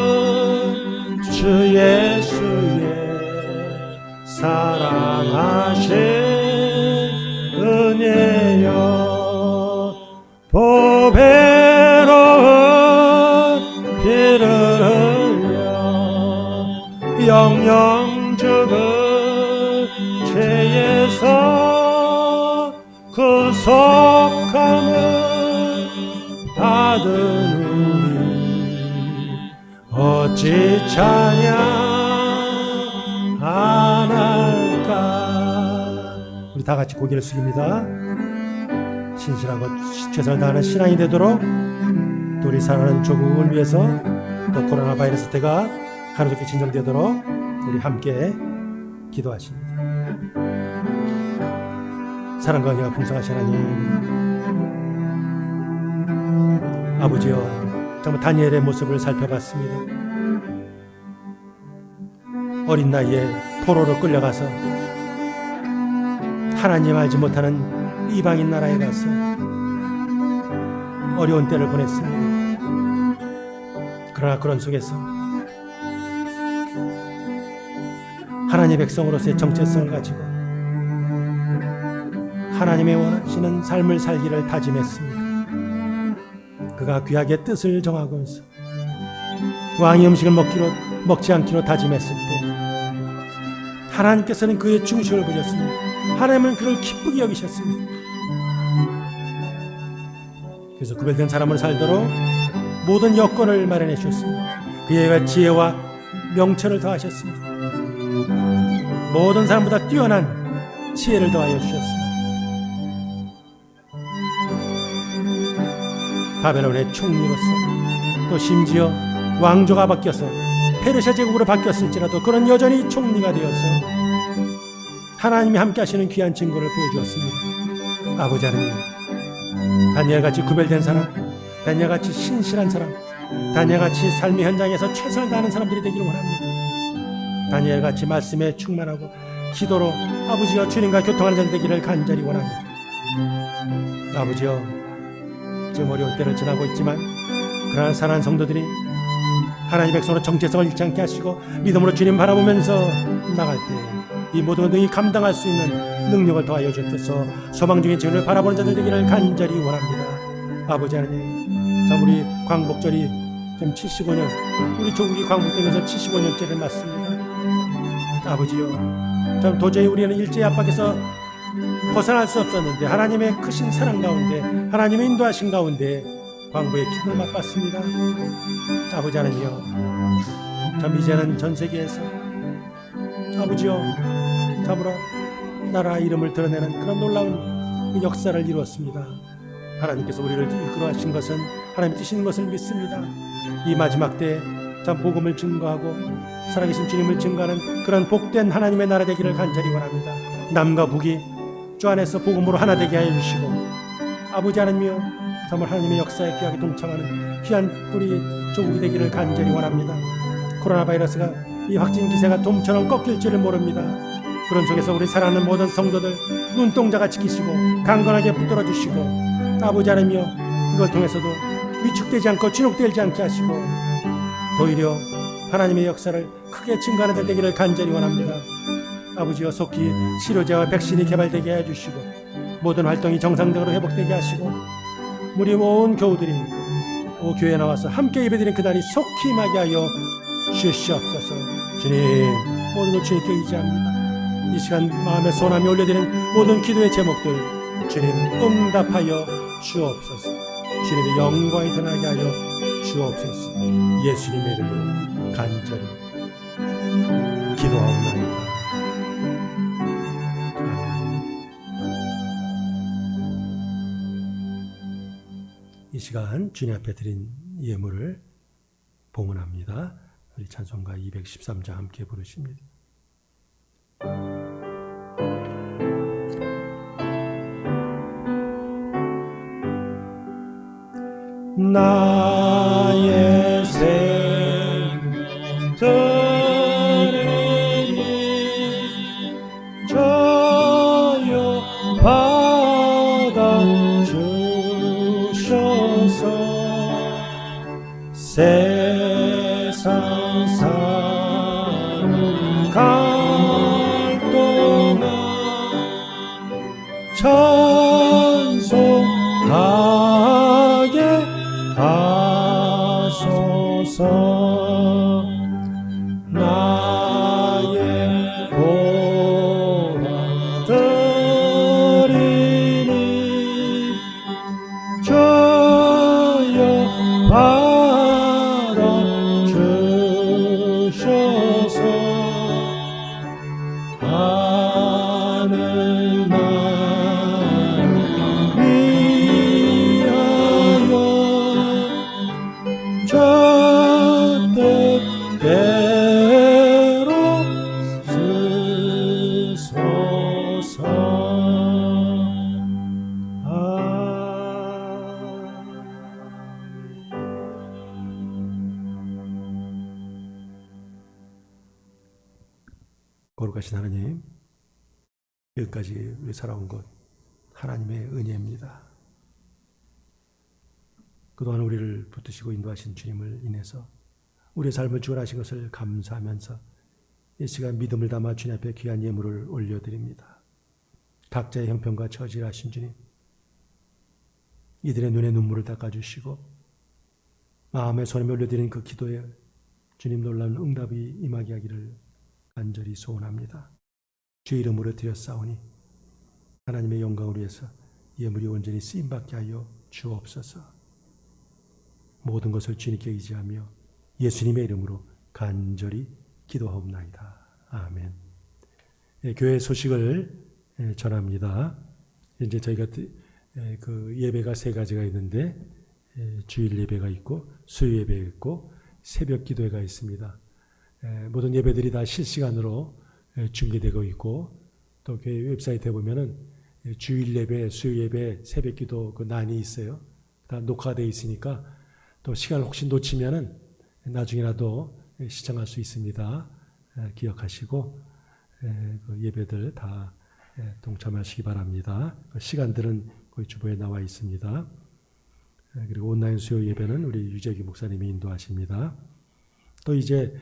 주 예수의 사랑하신 은혜여, 보배로운 피를 영영 죽은 죄에서 구속함을 받은 우리 어찌 찬양 안 할까. 우리 다 같이 고개를 숙입니다. 신실하고 최선을 다하는 신앙이 되도록, 또 우리 사랑하는 조국을 위해서, 또 코로나 바이러스 때가 하루속히 진정되도록 우리 함께 기도하십니다. 사랑과 은혜가 풍성하신 하나님, 아버지여, 정말 다니엘의 모습을 살펴봤습니다. 어린 나이에 포로로 끌려가서 하나님 알지 못하는 이방인 나라에 가서 어려운 때를 보냈습니다. 그러나 그런 속에서 하나님의 백성으로서의 정체성을 가지고 하나님의 원하시는 삶을 살기를 다짐했습니다. 그가 귀하게 뜻을 정하면서 왕의 음식을 먹지 않기로 다짐했을 때 하나님께서는 그의 중심을 보셨습니다. 하나님은 그를 기쁘게 여기셨습니다. 그래서 구별된 사람으로 살도록 모든 여건을 마련해 주셨습니다. 그의 지혜와 명철을 더하셨습니다. 모든 사람보다 뛰어난 지혜를 더하여 주셨습니다. 바벨론의 총리로서 또 심지어 왕조가 바뀌어서 페르시아 제국으로 바뀌었을지라도 그런 여전히 총리가 되어서 하나님이 함께 하시는 귀한 증거를 보여주었습니다. 아버지 하나님, 다니엘같이 구별된 사람, 다니엘같이 신실한 사람, 다니엘같이 삶의 현장에서 최선을 다하는 사람들이 되기를 원합니다. 다니엘같이 말씀에 충만하고 기도로 아버지와 주님과 교통하는 자들 되기를 간절히 원합니다. 아버지여, 지금 어려운 때를 지나고 있지만 그러나 사랑하는 성도들이 하나님의 백성으로 정체성을 잃지 않게 하시고 믿음으로 주님 바라보면서 나갈 때 이 모든 능히 감당할 수 있는 능력을 더하여 주옵소서. 소망 중인 주님을 바라보는 자들 되기를 간절히 원합니다. 아버지 하나님, 참 우리 광복절이 지금 75년, 우리 조국이 광복되면서 75년째를 맞습니다. 아버지요, 참 도저히 우리는 일제의 압박에서 벗어날 수 없었는데 하나님의 크신 사랑 가운데, 하나님의 인도하신 가운데 광복의 기쁨을 맛봤습니다. 아버지 하나님이여, 참 이제는 전 세계에서 아버지여, 참으로 나라 이름을 드러내는 그런 놀라운 역사를 이루었습니다. 하나님께서 우리를 이끌어 하신 것은 하나님 뜻인 것을 믿습니다. 이 마지막 때에 참 복음을 증거하고 살아계신 주님을 증거하는 그런 복된 하나님의 나라 되기를 간절히 원합니다. 남과 북이 주 안에서 복음으로 하나 되게 하여 주시고, 아버지 하나님이여, 정말 하나님의 역사에 귀하게 동참하는 귀한 우리 조국이 되기를 간절히 원합니다. 코로나 바이러스가 이 확진 기세가 돔처럼 꺾일지를 모릅니다. 그런 속에서 우리 사랑하는 모든 성도들 눈동자가 지키시고 강건하게 붙들어 주시고, 아버지 하나님이여, 이걸 통해서도 위축되지 않고 진혹되지 않게 하시고 오히려 하나님의 역사를 크게 증가하는 데 되기를 간절히 원합니다. 아버지여, 속히 치료제와 백신이 개발되게 해주시고 모든 활동이 정상적으로 회복되게 하시고 우리 온 교우들이 교회에 나와서 함께 예배드리는 그날이 속히 임하게 하여 주시옵소서. 주님, 모든 것 주님께 의지합니다. 이 시간 마음에 소원하며 올려드리는 모든 기도의 제목들 주님 응답하여 주옵소서. 주님의 영광이 드러나게 하여 주옵소서. 예수님의 이름으로 간절히 기도하옵나이다. 이 시간 주님 앞에 드린 예물을 봉헌합니다. 우리 찬송가 213장 함께 부르십니다. 나의 생명 드리니 저여 받아 주셔서 세상 사는 갈 동안 찬송하게 하소서. 나의 보라 드리니 저여 받아 주셔서 하늘 나라 위하여 저 뜻대로 쓰소서. 거룩하신 하나님, 여기까지 우리 살아온 것 하나님의 은혜입니다. 그동안 우리를 붙드시고 인도하신 주님을 인해서 우리의 삶을 주관하신 것을 감사하면서 이 시간 믿음을 담아 주님 앞에 귀한 예물을 올려드립니다. 각자의 형편과 처지를 아신 주님, 이들의 눈에 눈물을 닦아주시고 마음에 손에 올려드린 그 기도에 주님 놀라운 응답이 임하게 하기를 간절히 소원합니다. 주 이름으로 드렸사오니 하나님의 영광을 위해서 예물이 온전히 쓰임받게 하여 주옵소서. 모든 것을 주님께 의지하며 예수님의 이름으로 간절히 기도하옵나이다. 아멘. 교회 소식을 전합니다. 이제 저희가 그 예배가 세 가지가 있는데 주일 예배가 있고 수요 예배가 있고 새벽 기도회가 있습니다. 모든 예배들이 다 실시간으로 중계되고 있고 또 교회 웹사이트에 보면은 주일 예배, 수요 예배, 새벽 기도 그 난이 있어요. 다 녹화되어 있으니까 또 시간을 혹시 놓치면은 나중에라도 시청할 수 있습니다. 기억하시고 그 예배들 다 동참하시기 바랍니다. 시간들은 거기 주보에 나와 있습니다. 그리고 온라인 수요 예배는 우리 유재기 목사님이 인도하십니다. 또 이제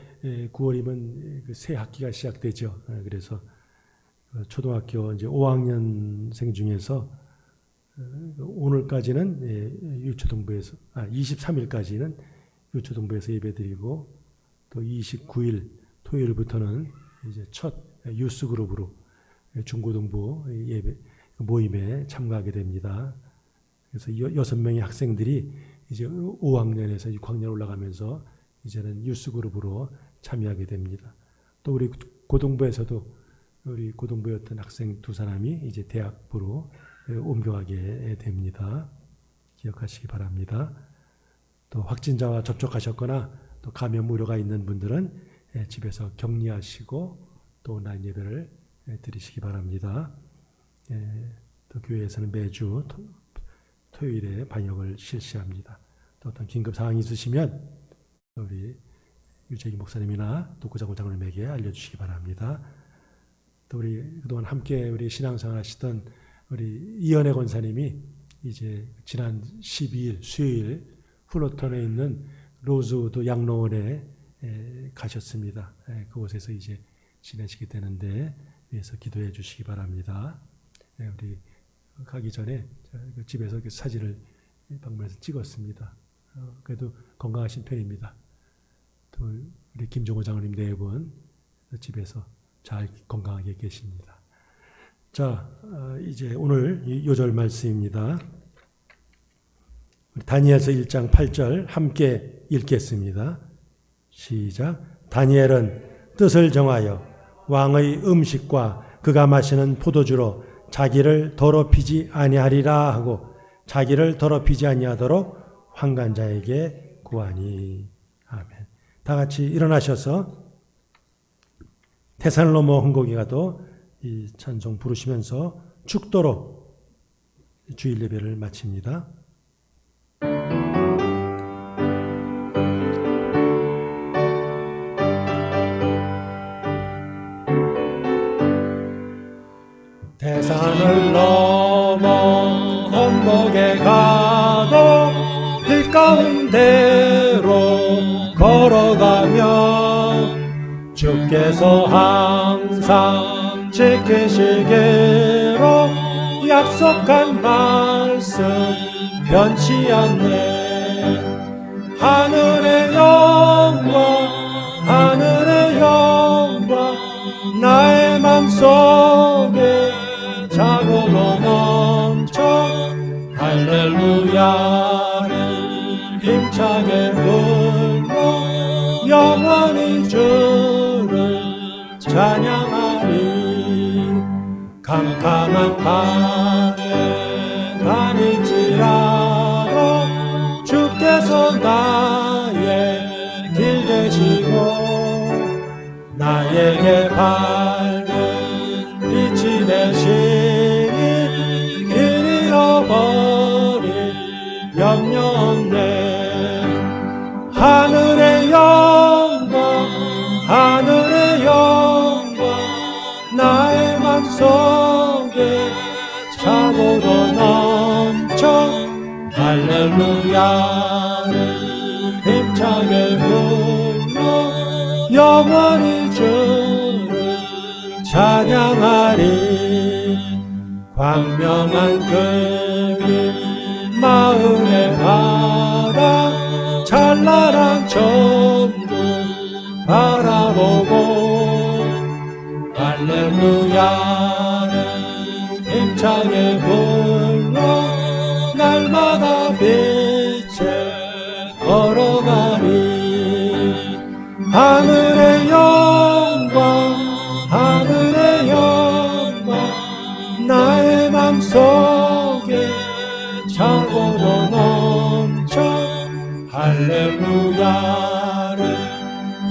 9월이면 새 학기가 시작되죠. 그래서 초등학교 이제 5학년생 중에서 오늘까지는 유초등부에서 23일까지는 유초등부에서 예배드리고 또 29일 토요일부터는 이제 첫 유스 그룹으로 중고등부 예배 모임에 참가하게 됩니다. 그래서 6명의 학생들이 이제 5학년에서 6학년 올라가면서 이제는 유스 그룹으로 참여하게 됩니다. 또 우리 고등부에서도 우리 고등부였던 학생 2사람이 이제 대학부로 옮겨가게 됩니다. 기억하시기 바랍니다. 또 확진자와 접촉하셨거나 또 감염 우려가 있는 분들은 집에서 격리하시고 또 온라인 예배를 드리시기 바랍니다. 또 교회에서는 매주 토요일에 방역을 실시합니다. 또 어떤 긴급 상황이 있으시면 우리 유재기 목사님이나 독구장 장로님에게 알려주시기 바랍니다. 또 우리 그동안 함께 우리 신앙생활 하시던 우리 이연애 권사님이 이제 지난 12일 수요일 플로턴에 있는 로즈우드 양로원에 가셨습니다. 그곳에서 이제 지내시게 되는데 위해서 기도해 주시기 바랍니다. 우리 가기 전에 집에서 사진을 방문해서 찍었습니다. 그래도 건강하신 편입니다. 또 우리 김종호 장로님 4분 집에서 잘 건강하게 계십니다. 자, 이제 오늘 요절 말씀입니다. 다니엘서 1장 8절 함께 읽겠습니다. 시작. 다니엘은 뜻을 정하여 왕의 음식과 그가 마시는 포도주로 자기를 더럽히지 아니하리라 하고 자기를 더럽히지 아니하도록 환관자에게 구하니. 아멘. 다 같이 일어나셔서 테살로모 흥곡이가도 이 찬송 부르시면서 축도로 주일 예배를 마칩니다. 대산을 넘어 언덕에 가도 길 가운데로 걸어가면 주께서 항상 지키시기로 약속한 말씀 변치 않네. 하늘의 영광 하늘의 영광 나의 맘속에 자고로 넘쳐 할렐루야를 힘차게 불러 영원히 주를 찬양하리. 캄캄한 밤에 다닐지라도 주께서 나의 길 되시고 나에게 밝은 빛이 되시니 길 잃어버릴 염려 없네. 하늘의 영광 하늘의 영광 나의 맘속에 차고로 넘쳐 할렐루야를 힘차게 불러 영원히 주를 찬양하리. 광명한 그 길 마음에 바라 찬란한 천국 바라보고 할렐루야를 힘차게 불러 날마다 빛에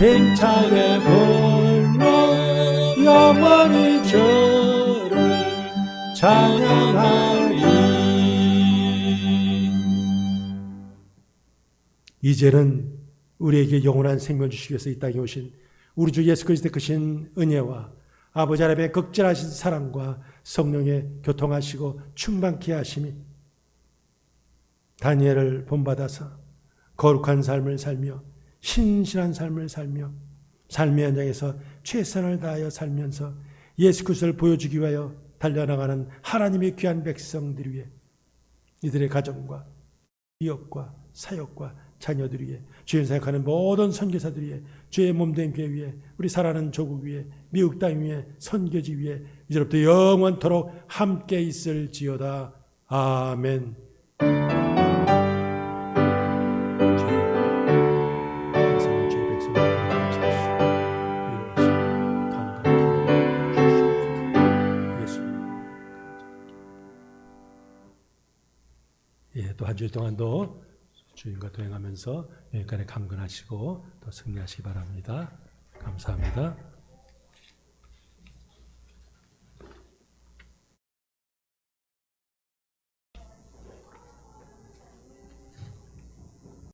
힘차게 불러 영원히 주를 찬양하리. 이제는 우리에게 영원한 생명 주시기 위해서 이 땅에 오신 우리 주 예수 그리스도의 크신 은혜와 아버지 하나님의 극진하신 사랑과 성령의 교통하시고 충만케 하심이 다니엘을 본받아서 거룩한 삶을 살며 신실한 삶을 살며 삶의 현장에서 최선을 다하여 살면서 예수 그리스도를 보여주기 위하여 달려나가는 하나님의 귀한 백성들 위해 이들의 가정과 기업과 사역과 자녀들 위해 주의 사역하는 모든 선교사들 위해 주의 몸된 교회 위해 우리 사랑하는 조국 위해 미국 땅 위해 선교지 위해 이제부터 영원토록 함께 있을지어다. 아멘. 예, 또 한 주일 동안도 주님과 동행하면서 여기까지 강건하시고 또 승리하시기 바랍니다. 감사합니다.